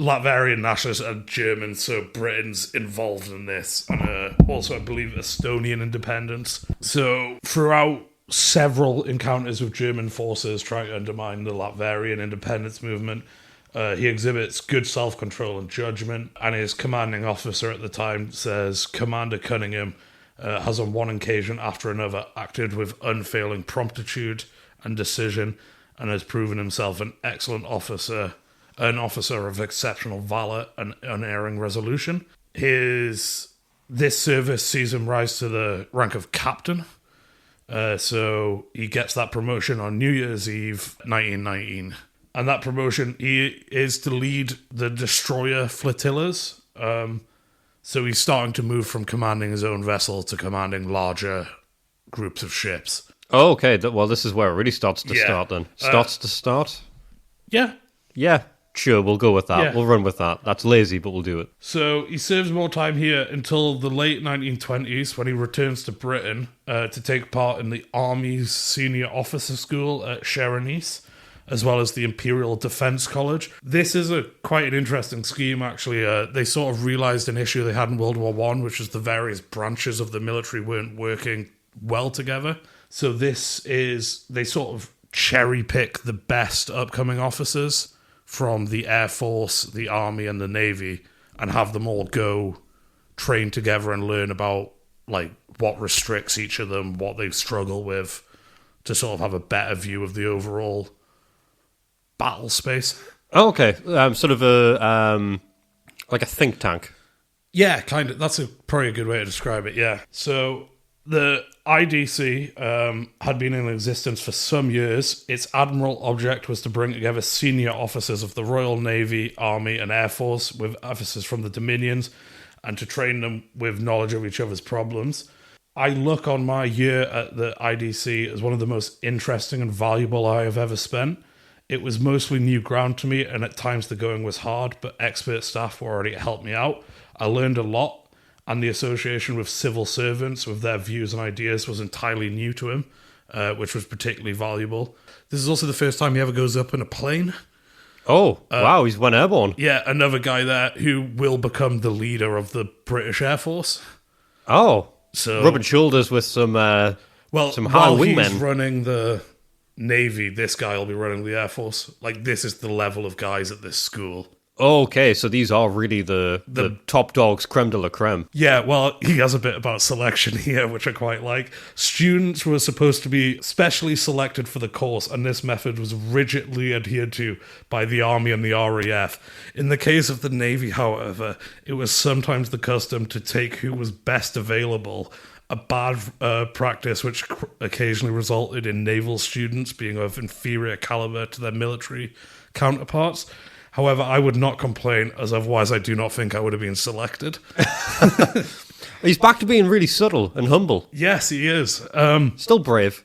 Latvian nationalists are German, so Britain's involved in this, and also I believe Estonian independence. So throughout several encounters with German forces trying to undermine the Latvian independence movement, he exhibits good self-control and judgment, and his commanding officer at the time says, Commander Cunningham has on one occasion after another acted with unfailing promptitude and decision, and has proven himself an excellent officer, an officer of exceptional valour and unerring resolution. This service sees him rise to the rank of captain, so he gets that promotion on New Year's Eve 1919. And that promotion, he is to lead the destroyer flotillas. So he's starting to move from commanding his own vessel to commanding larger groups of ships. Oh, okay. Well, this is where it really starts to start then. Starts to start? Yeah. Yeah, sure, we'll go with that. Yeah. We'll run with that. That's lazy, but we'll do it. So he serves more time here until the late 1920s when he returns to Britain to take part in the Army's Senior Officer School at Cherennes, as well as the Imperial Defence College. This is quite an interesting scheme, actually. They sort of realised an issue they had in World War One, which was the various branches of the military weren't working well together. So they sort of cherry-pick the best upcoming officers from the Air Force, the Army, and the Navy, and have them all go train together and learn about what restricts each of them, what they struggle with, to sort of have a better view of the overall battle space. Oh, okay. Sort of like a think tank. Yeah, kind of. That's probably a good way to describe it, yeah. So the IDC had been in existence for some years. Its admiral object was to bring together senior officers of the Royal Navy, Army, and Air Force with officers from the Dominions, and to train them with knowledge of each other's problems. I look on my year at the IDC as one of the most interesting and valuable I have ever spent. It was mostly new ground to me, and at times the going was hard, but expert staff were already to help me out. I learned a lot, and the association with civil servants, with their views and ideas, was entirely new to him, which was particularly valuable. This is also the first time he ever goes up in a plane. Oh, wow, he's went airborne. Yeah, another guy there who will become the leader of the British Air Force. Oh, so rubbing shoulders with some high wingmen. He's running the Navy, this guy will be running the Air Force. Like, this is the level of guys at this school. Okay, so these are really the top dogs, creme de la creme. Yeah, well, he has a bit about selection here, which I quite like. Students were supposed to be specially selected for the course, and this method was rigidly adhered to by the Army and the RAF. In the case of the Navy, however, it was sometimes the custom to take who was best available, a bad practice which occasionally resulted in naval students being of inferior caliber to their military counterparts. However, I would not complain, as otherwise I do not think I would have been selected. He's back to being really subtle and humble. Yes, he is. Still brave.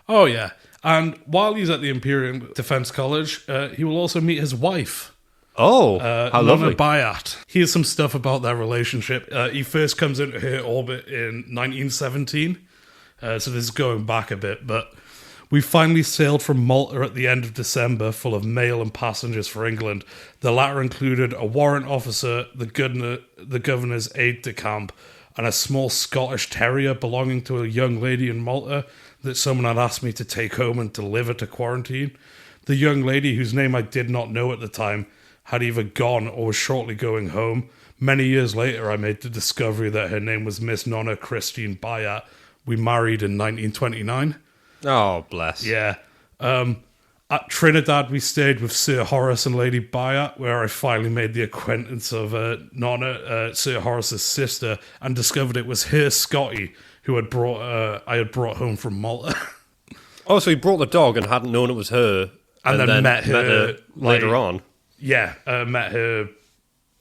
Oh, yeah. And while he's at the Imperial Defence College, he will also meet his wife. Oh, how lovely. Bayat. Here's some stuff about their relationship. He first comes into her orbit in 1917. So this is going back a bit, but we finally sailed from Malta at the end of December, full of mail and passengers for England. The latter included a warrant officer, the governor's aide-de-camp, and a small Scottish terrier belonging to a young lady in Malta that someone had asked me to take home and deliver to quarantine. The young lady, whose name I did not know at the time, had either gone or was shortly going home. Many years later, I made the discovery that her name was Miss Nonna Christine Bayat. We married in 1929. Oh, bless. Yeah. At Trinidad, we stayed with Sir Horace and Lady Bayat, where I finally made the acquaintance of Nonna, Sir Horace's sister, and discovered it was her Scotty who I had brought home from Malta. Oh, so he brought the dog and hadn't known it was her, and then met her later on. Yeah, met her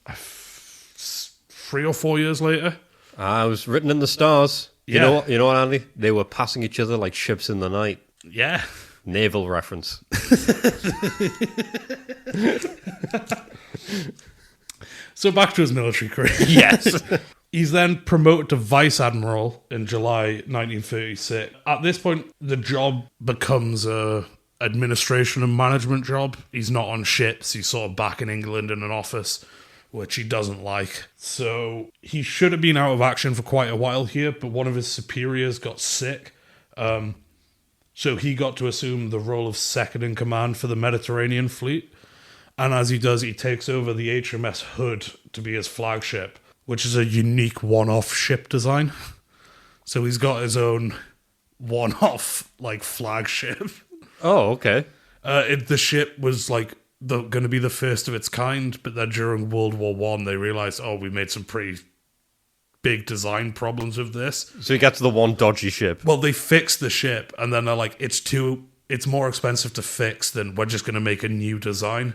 3 or 4 years later. I was written in the stars. Yeah. You know what, Andy? They were passing each other like ships in the night. Yeah. Naval reference. So back to his military career. Yes. He's then promoted to Vice Admiral in July 1936. At this point, the job becomes a administration and management job. He's not on ships. He's sort of back in England in an office, which he doesn't like. So he should have been out of action for quite a while here, but one of his superiors got sick. So he got to assume the role of second in command for the Mediterranean fleet. And as he does, he takes over the HMS Hood to be his flagship, which is a unique one-off ship design. So he's got his own one-off flagship. Oh, okay. The ship was going to be the first of its kind, but then during World War One, they realized, we made some pretty big design problems with this. So he gets the one dodgy ship. Well, they fixed the ship, and then they're like, it's more expensive to fix than we're just going to make a new design.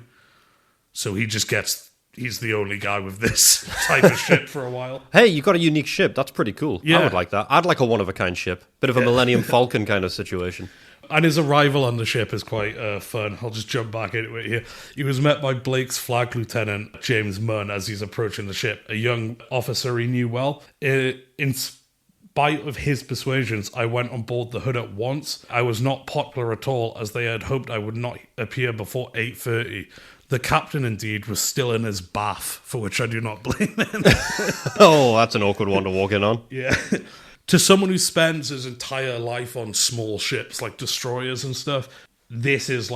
So he's the only guy with this type of ship for a while. Hey, you got a unique ship. That's pretty cool. Yeah. I would like that. I'd like a one-of-a-kind ship. Bit of a Millennium Falcon kind of situation. And his arrival on the ship is quite fun. I'll just jump back into it here. He was met by Blake's flag lieutenant, James Munn, as he's approaching the ship, a young officer he knew well. In spite of his persuasions, I went on board the Hood at once. I was not popular at all, as they had hoped I would not appear before 8:30. The captain, indeed, was still in his bath, for which I do not blame him. Oh, that's an awkward one to walk in on. Yeah. To someone who spends his entire life on small ships like destroyers and stuff, this is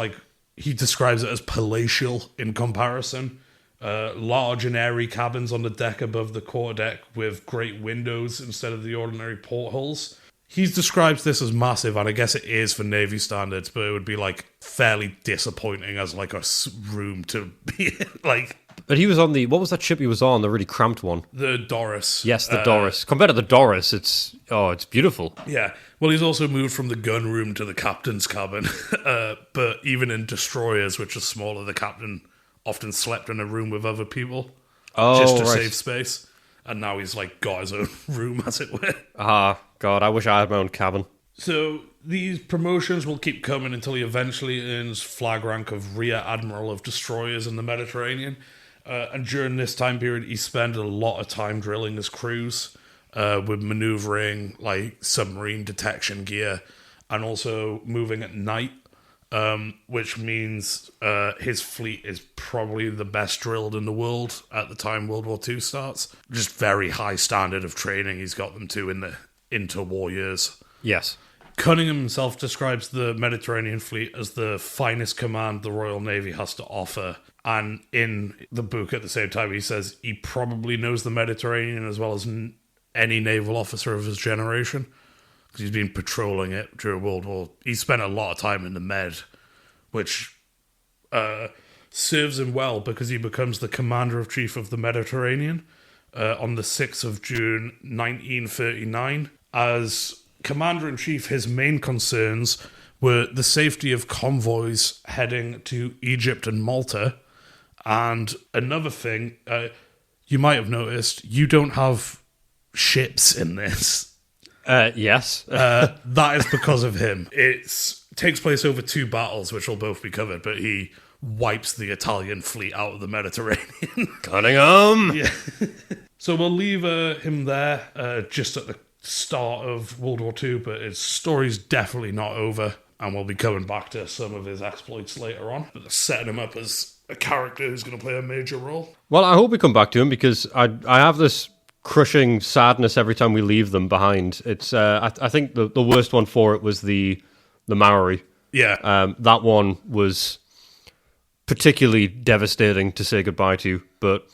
he describes it as palatial in comparison. Large and airy cabins on the deck above the quarterdeck with great windows instead of the ordinary portholes. He describes this as massive, and I guess it is for Navy standards, but it would be fairly disappointing as a room to be in. But he was on what was that ship he was on? The really cramped one. The Doris. Yes, the Doris. Compared to the Doris, it's beautiful. Yeah. Well, he's also moved from the gun room to the captain's cabin. But even in destroyers, which are smaller, the captain often slept in a room with other people. Just to save space. And now he's got his own room, as it were. Ah, God, I wish I had my own cabin. So these promotions will keep coming until he eventually earns flag rank of Rear Admiral of Destroyers in the Mediterranean. And during this time period, he spent a lot of time drilling his crews with maneuvering, like submarine detection gear, and also moving at night, which means his fleet is probably the best drilled in the world at the time World War II starts. Just very high standard of training he's got them to in the interwar years. Yes. Cunningham himself describes the Mediterranean fleet as the finest command the Royal Navy has to offer. And in the book at the same time, he says he probably knows the Mediterranean as well as any naval officer of his generation, because he's been patrolling it during World War. He spent a lot of time in the Med, which serves him well because he becomes the Commander-in-Chief of the Mediterranean on the 6th of June 1939. As Commander-in-Chief, his main concerns were the safety of convoys heading to Egypt and Malta. And another thing, you might have noticed, you don't have ships in this. Yes. That is because of him. It takes place over 2 battles, which will both be covered, but he wipes the Italian fleet out of the Mediterranean. Cunningham! Yeah. So we'll leave him there just at the start of World War II, but his story's definitely not over, and we'll be coming back to some of his exploits later on, but setting him up as a character who's going to play a major role. Well, I hope we come back to him, because I have this crushing sadness every time we leave them behind. It's I think the worst one for it was the Maori. Yeah. That one was particularly devastating to say goodbye to, but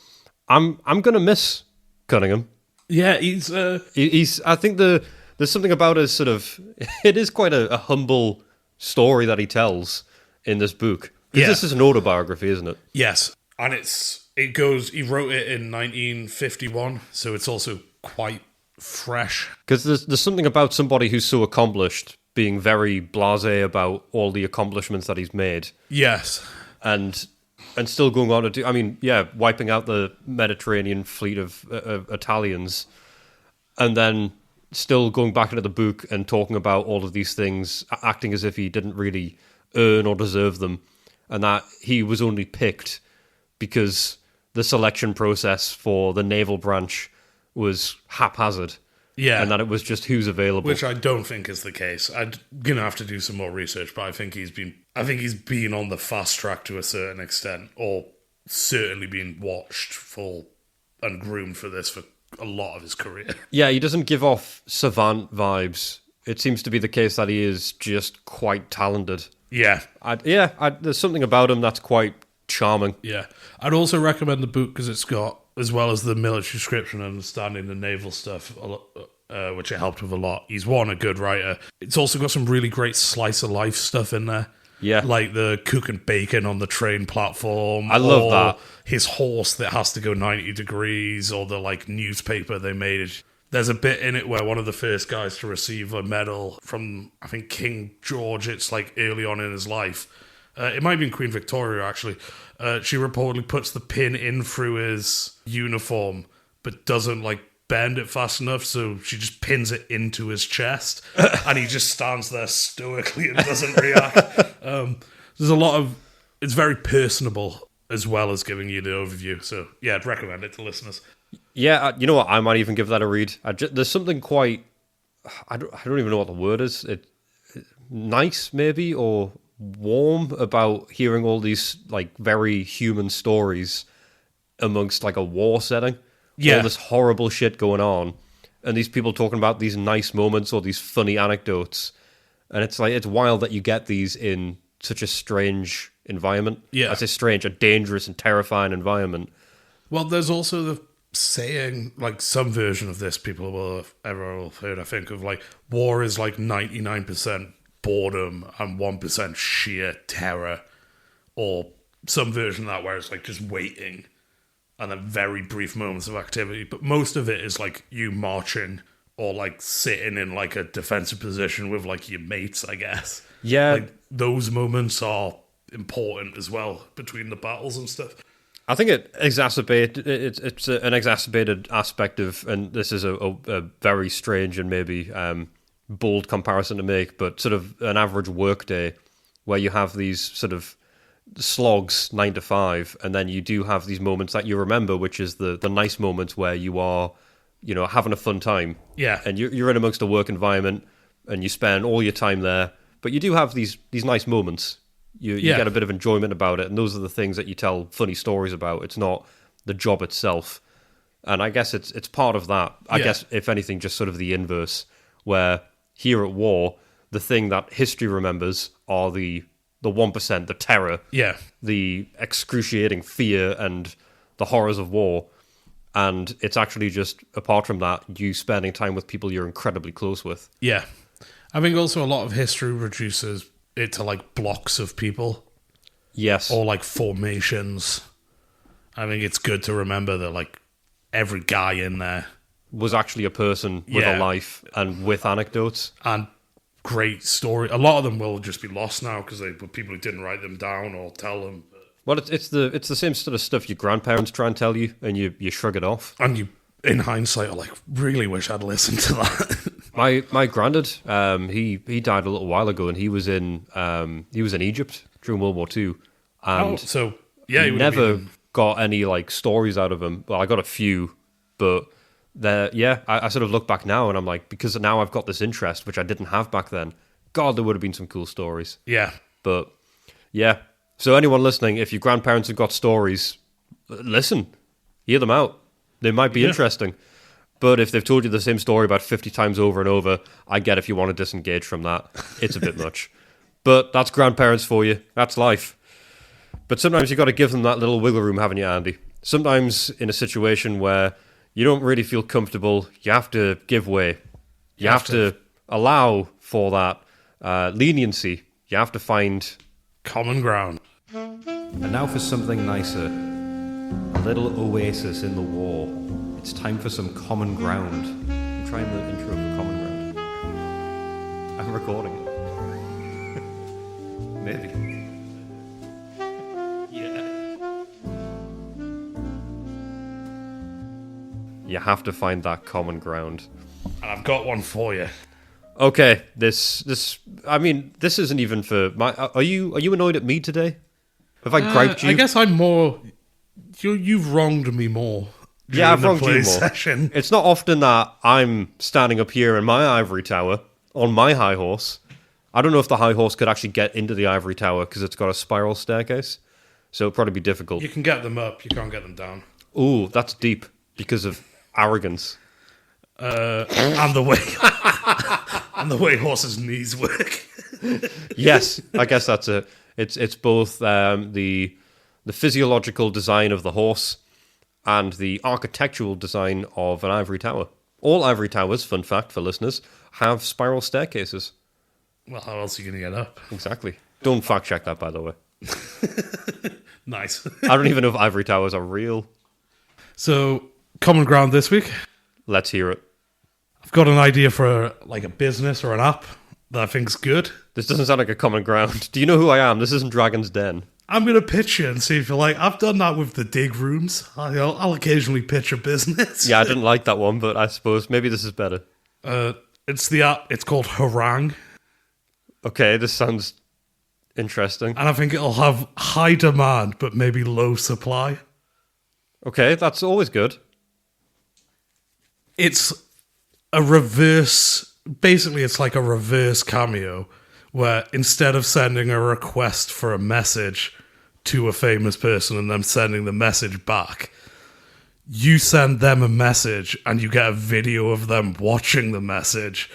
I'm going to miss Cunningham. Yeah, he's... I think there's something about his sort of... It is quite a humble story that he tells in this book. Yeah. This is an autobiography, isn't it? Yes, and it goes... He wrote it in 1951, so it's also quite fresh. Because there's something about somebody who's so accomplished being very blasé about all the accomplishments that he's made. Yes. And still going on to do... I mean, yeah, wiping out the Mediterranean fleet of Italians, and then still going back into the book and talking about all of these things, acting as if he didn't really earn or deserve them, and that he was only picked because the selection process for the naval branch was haphazard. Yeah. And that it was just who's available. Which I don't think is the case. I'm going to have to do some more research, but I think he's been on the fast track to a certain extent, or certainly been watched for and groomed for this for a lot of his career. Yeah, he doesn't give off savant vibes. It seems to be the case that he is just quite talented. Yeah. There's something about him that's quite charming. Yeah. I'd also recommend the book because it's got, as well as the military description and understanding the naval stuff, which it helped with a lot. He's a good writer. It's also got some really great slice of life stuff in there. Yeah. Like the cooking bacon on the train platform. I love that. His horse that has to go 90 degrees, or the like newspaper they made. There's a bit in it where one of the first guys to receive a medal from, I think, King George, it's like early on in his life. It might have been Queen Victoria, actually. She reportedly puts the pin in through his uniform, but doesn't like bend it fast enough, so she just pins it into his chest, and he just stands there stoically and doesn't react. There's a lot of... It's very personable, as well as giving you the overview. So, yeah, I'd recommend it to listeners. Yeah, you know what? I might even give that a read. There's something quite... I don't even know what the word is. Nice, maybe, or warm about hearing all these like very human stories amongst like a war setting. Yeah. All this horrible shit going on, and these people talking about these nice moments or these funny anecdotes. And it's like, it's wild that you get these in such a strange environment. Yeah. I say strange, a dangerous and terrifying environment. Well, there's also the saying, like some version of this people will have ever heard, I think, of like, war is like 99% boredom and 1% sheer terror, or some version of that where it's like just waiting and then very brief moments of activity, but most of it is like you marching or like sitting in like a defensive position with like your mates, I guess. Yeah, like those moments are important as well between the battles and stuff. I think it's an exacerbated aspect of, and this is a very strange and maybe bold comparison to make, but sort of an average work day where you have these sort of slogs 9 to 5, and then you do have these moments that you remember, which is the nice moments where you are, having a fun time. Yeah. And you're in amongst a work environment and you spend all your time there, but you do have these nice moments. You get a bit of enjoyment about it, and those are the things that you tell funny stories about. It's not the job itself. And I guess it's part of that. I guess, if anything, just sort of the inverse, where here at war, the thing that history remembers are the 1%, the terror, the excruciating fear and the horrors of war. And it's actually just, apart from that, you spending time with people you're incredibly close with. Yeah. I think also a lot of history reduces it to like blocks of people. Yes. Or like formations. I think it's good to remember that like every guy in there was actually a person with a life and with anecdotes. And great story. A lot of them will just be lost now because they were people who didn't write them down or tell them. Well, it's the same sort of stuff your grandparents try and tell you, and you shrug it off. And you, in hindsight, are like, really wish I'd listened to that. My granddad, he died a little while ago, and he was in Egypt during World War II, and he never got any like stories out of him. Well, I got a few, but I sort of look back now, and I'm like, because now I've got this interest which I didn't have back then. God, there would have been some cool stories. Yeah, but yeah. So anyone listening, if your grandparents have got stories, listen, hear them out. They might be interesting. But if they've told you the same story about 50 times over and over, I get if you want to disengage from that. It's a bit much. But that's grandparents for you. That's life. But sometimes you've got to give them that little wiggle room, haven't you, Andy? Sometimes in a situation where you don't really feel comfortable, you have to give way. You have to allow for that leniency. You have to find common ground. And now for something nicer. A little oasis in the war. It's time for some common ground. I'm trying the intro for common ground. I'm recording it. Maybe. You have to find that common ground. And I've got one for you. Okay, this isn't even for my... Are you annoyed at me today? Have I griped you? I guess I'm more... You've wronged me more. Yeah, I've wronged you more. Session. It's not often that I'm standing up here in my ivory tower, on my high horse. I don't know if the high horse could actually get into the ivory tower because it's got a spiral staircase. So it'd probably be difficult. You can get them up, you can't get them down. Ooh, that's deep because of arrogance. And the way horses' knees work. Yes, I guess that's it. It's both the physiological design of the horse and the architectural design of an ivory tower. All ivory towers, fun fact for listeners, have spiral staircases. Well, how else are you going to get up? Exactly. Don't fact check that, by the way. Nice. I don't even know if ivory towers are real. So, common ground this week. Let's hear it. I've got an idea for a business or an app that I think's good. This doesn't sound like a common ground. Do you know who I am? This isn't Dragon's Den. I'm going to pitch you and see if you like. I've done that with the dig rooms. I'll occasionally pitch a business. Yeah, I didn't like that one, but I suppose maybe this is better. It's the app. It's called Harangue. Okay, this sounds interesting. And I think it'll have high demand, but maybe low supply. Okay, that's always good. It's a reverse... Basically, it's like a reverse Cameo, where instead of sending a request for a message to a famous person and them sending the message back, you send them a message and you get a video of them watching the message.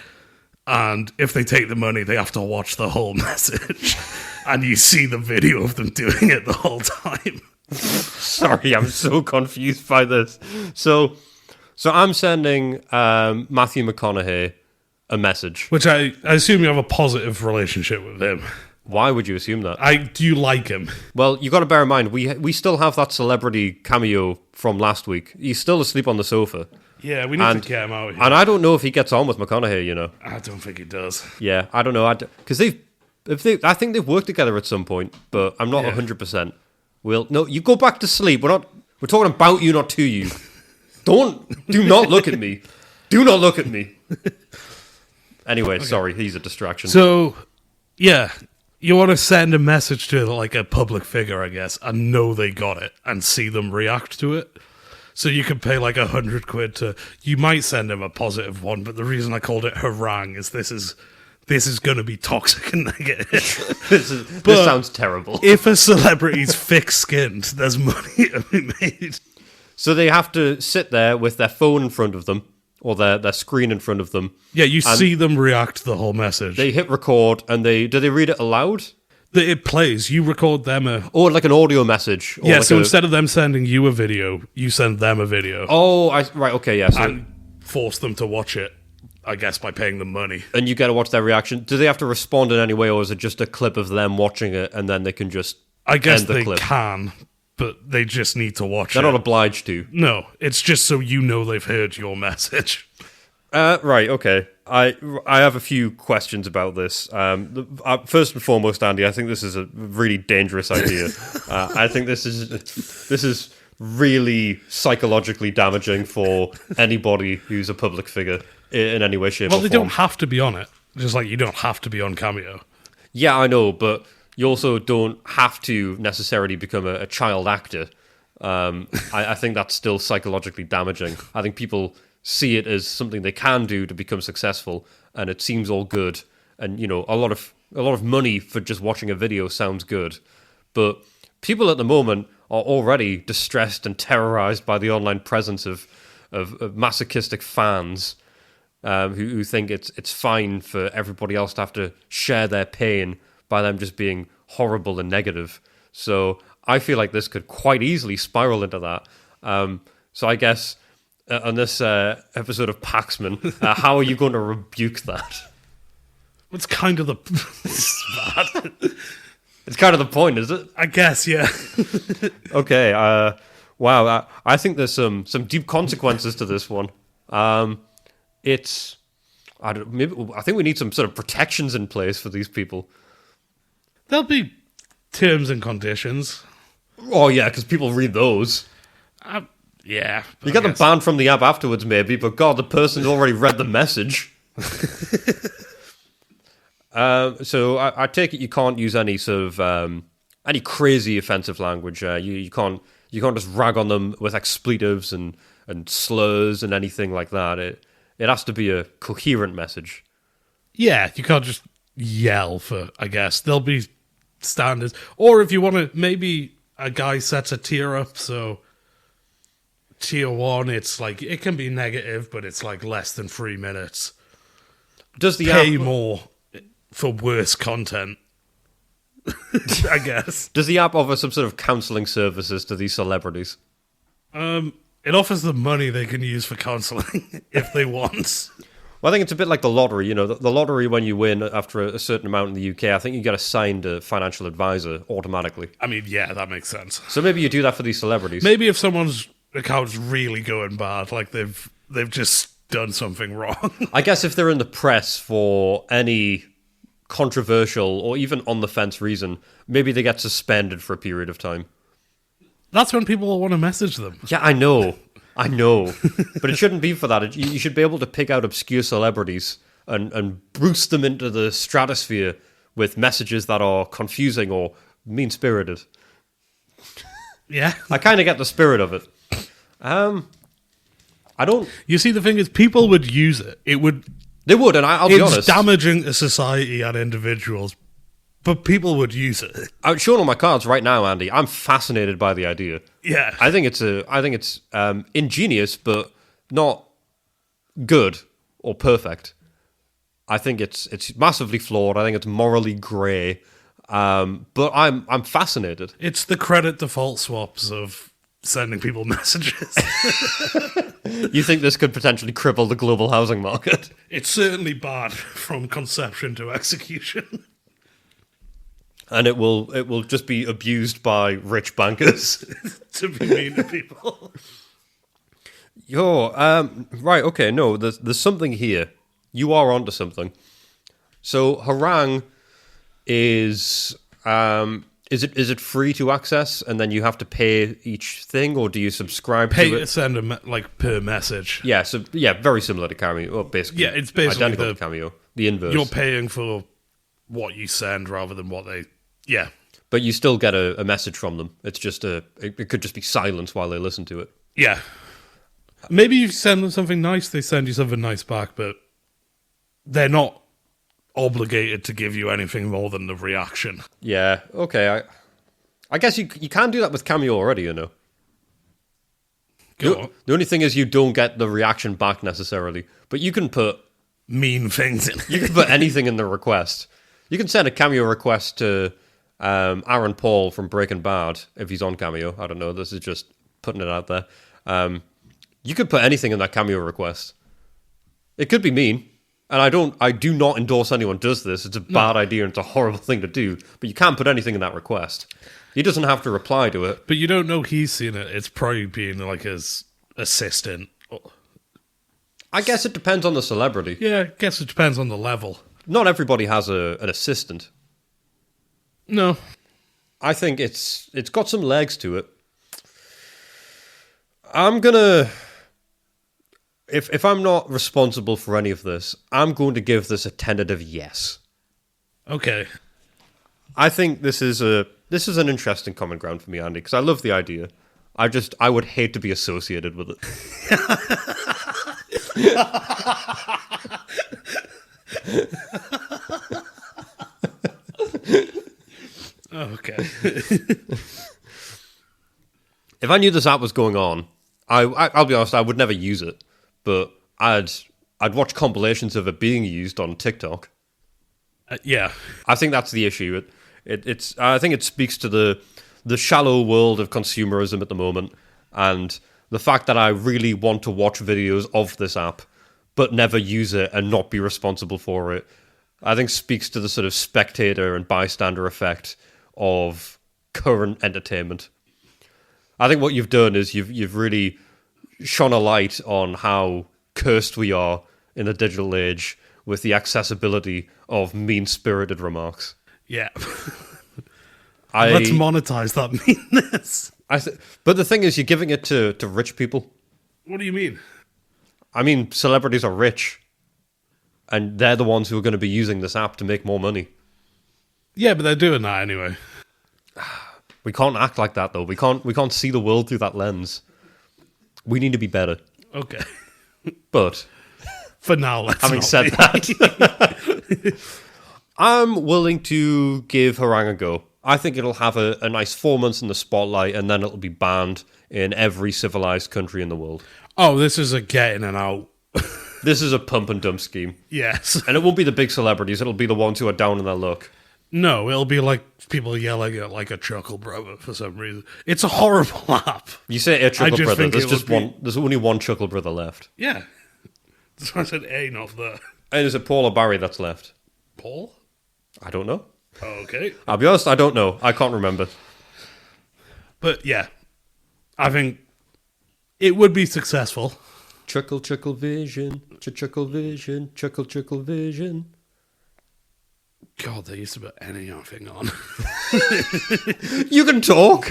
And if they take the money, they have to watch the whole message. And you see the video of them doing it the whole time. Sorry, I'm so confused by this. So I'm sending Matthew McConaughey a message. Which I assume you have a positive relationship with him. Why would you assume that? Do you like him? Well, you got to bear in mind, we still have that celebrity cameo from last week. He's still asleep on the sofa. Yeah, we need to get him out here. And I don't know if he gets on with McConaughey, you know. I don't think he does. Yeah, I don't know. Because I think they've worked together at some point, but I'm not 100%. No, you go back to sleep. We're talking about you, not to you. Do not look at me. Do not look at me. Anyway, sorry, he's a distraction. So, yeah, you want to send a message to like a public figure, I guess, and know they got it and see them react to it. So you could pay like £100 to. You might send him a positive one, but the reason I called it harangue is this is going to be toxic and negative. This sounds terrible. If a celebrity's thick-skinned, there's money to be made. So they have to sit there with their phone in front of them, or their screen in front of them. Yeah, you see them react to the whole message. They hit record, and do they read it aloud? It plays. You record them Or like an audio message. Or yeah, like so instead of them sending you a video, you send them a video. Oh, right, okay, yeah. So, and force them to watch it, I guess, by paying them money. and you get to watch their reaction. Do they have to respond in any way, or is it just a clip of them watching it, and then they can just I guess end the they clip? can, but they just need to watch They're it. not obliged to. No, it's just so you know they've heard your message. Right, okay. I have a few questions about this. First and foremost, Andy, I think this is a really dangerous idea. I think this is really psychologically damaging for anybody who's a public figure in any way, shape, or Well, form. they don't have to be on it. Just like you don't have to be on Cameo. Yeah, I know, but you also don't have to necessarily become a child actor. I think that's still psychologically damaging. I think people see it as something they can do to become successful, and it seems all good. And you know, a lot of money for just watching a video sounds good, but people at the moment are already distressed and terrorized by the online presence of masochistic fans who think it's fine for everybody else to have to share their pain by them just being horrible and negative. So I feel like this could quite easily spiral into that. So I guess on this episode of Paxman, how are you going to rebuke that? It's kind of the... it's bad. It's kind of the point, is it? I guess, yeah. Okay. Wow. I think there's some deep consequences to this one. I think we need some sort of protections in place for these people. There'll be terms and conditions. Oh yeah, because people read those. Yeah. You get them banned from the app afterwards, maybe. But God, the person's already read the message. So I take it you can't use any sort of any crazy offensive language. You can't just rag on them with expletives and slurs and anything like that. It has to be a coherent message. Yeah, you can't just yell for, I guess. There'll be standards. Or if you want to, maybe a guy sets a tier up, so tier 1, it's like, it can be negative, but it's like less than 3 minutes. Does the Pay app more for worse content, I guess. Does the app offer some sort of counselling services to these celebrities? It offers them money they can use for counselling if they want. Well, I think it's a bit like the lottery. You know, the lottery, when you win after a certain amount in the UK, I think you get assigned a financial advisor automatically. I mean, yeah, that makes sense. So maybe you do that for these celebrities. Maybe if someone's account's really going bad, like they've just done something wrong. I guess if they're in the press for any controversial or even on the fence reason, maybe they get suspended for a period of time. That's when people will want to message them. Yeah, I know. But it shouldn't be for that. You should be able to pick out obscure celebrities and boost them into the stratosphere with messages that are confusing or mean-spirited. Yeah. I kind of get the spirit of it. I don't... You see, the thing is, people would use it. They would, and I'll be honest. It's damaging to society and individuals, but people would use it. I'm showing on my cards right now, Andy. I'm fascinated by the idea. Yeah. I think it's ingenious, but not good or perfect. I think it's massively flawed. I think it's morally grey. But I'm fascinated. It's the credit default swaps of sending people messages. You think this could potentially cripple the global housing market? It's certainly bad from conception to execution. And it will just be abused by rich bankers. To be mean to people. Right, okay, no, there's something here. You are onto something. So harangue is it free to access, and then you have to pay each thing, or do you subscribe Pay to to it? send per message. Yeah, so very similar to Cameo. Well, basically, Yeah, it's basically identical to Cameo. The inverse. You're paying for what you send rather than what they... Yeah. But you still get a message from them. It's just it could just be silence while they listen to it. Yeah. Maybe you send them something nice, they send you something nice back, but they're not obligated to give you anything more than the reaction. Yeah, okay. I guess you can do that with Cameo already, you know. Go on. The only thing is you don't get the reaction back necessarily. But you can put... Mean things in. You can put anything in the request. You can send a Cameo request to Aaron Paul from Breaking Bad if he's on Cameo. I don't know. This is just putting it out there. You could put anything in that Cameo request. It could be mean. And I do not endorse anyone does this. It's a bad idea and it's a horrible thing to do. But you can't put anything in that request. He doesn't have to reply to it. But you don't know he's seen it. It's probably being like his assistant. I guess it depends on the celebrity. Yeah, I guess it depends on the level. Not everybody has an assistant. No. I think it's got some legs to it. I'm gonna... If I'm not responsible for any of this, I'm going to give this a tentative yes. Okay. I think this is an interesting common ground for me, Andy, because I love the idea. I would hate to be associated with it. Okay. If I knew this app was going on, I'll be honest, I would never use it, but I'd watch compilations of it being used on TikTok. Yeah. I think that's the issue. I think it speaks to the shallow world of consumerism at the moment, and the fact that I really want to watch videos of this app, but never use it and not be responsible for it, I think speaks to the sort of spectator and bystander effect of current entertainment. I think what you've done is you've really shone a light on how cursed we are in the digital age with the accessibility of mean-spirited remarks. Yeah. Let's monetize that meanness. But the thing is, you're giving it to rich people. What do you mean? I mean, celebrities are rich, and they're the ones who are going to be using this app to make more money. Yeah, but they're doing that anyway. We can't act like that, though. We can't see the world through that lens. We need to be better. Okay. But for now, let's having said that, I'm willing to give Harangue a go. I think it'll have a nice 4 months in the spotlight, and then it'll be banned in every civilized country in the world. Oh, this is a getting and out. This is a pump and dump scheme. Yes. And it won't be the big celebrities. It'll be the ones who are down on their luck. No, it'll be like people yelling at like a Chuckle Brother for some reason. It's a horrible app. You say a Chuckle Brother. Think there's just one. There's only one Chuckle Brother left. Yeah. That's why I said A, not the. And is it Paul or Barry that's left? Paul? I don't know. Okay. I'll be honest, I don't know. I can't remember. But yeah, I think it would be successful. Chuckle, chuckle vision. Chuckle vision. Chuckle, chuckle vision. God, they used to put anything on. You can talk.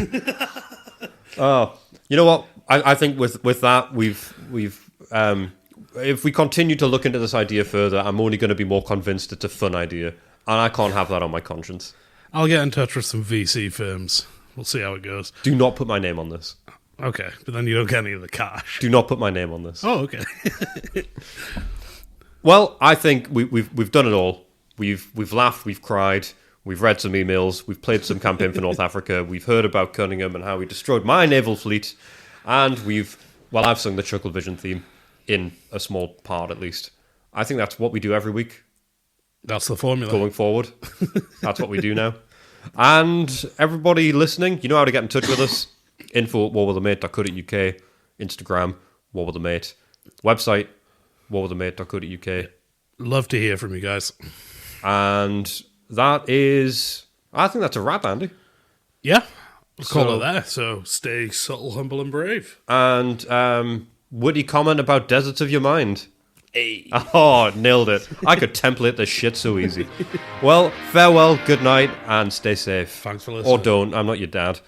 Oh, you know what? I think with that we've if we continue to look into this idea further, I'm only going to be more convinced it's a fun idea, and I can't have that on my conscience. I'll get in touch with some VC firms. We'll see how it goes. Do not put my name on this. Okay, but then you don't get any of the cash. Do not put my name on this. Oh, okay. Well, I think we've done it all. We've laughed, we've cried, we've read some emails, we've played some Campaign for North Africa, we've heard about Cunningham and how he destroyed my naval fleet, and I've sung the Chuckle Vision theme in a small part at least. I think that's what we do every week. That's the formula. Going forward. That's what we do now. And everybody listening, you know how to get in touch with us. info@warwiththemate.co.uk, Instagram, warwiththemate, website, warwiththemate.co.uk. Love to hear from you guys. And I think that's a wrap, Andy. Yeah, we'll call it there. So stay subtle, humble, and brave. And witty comment about deserts of your mind. Hey. Oh, nailed it. I could template this shit so easy. Well, farewell, good night, and stay safe. Thanks for listening. Or don't. I'm not your dad.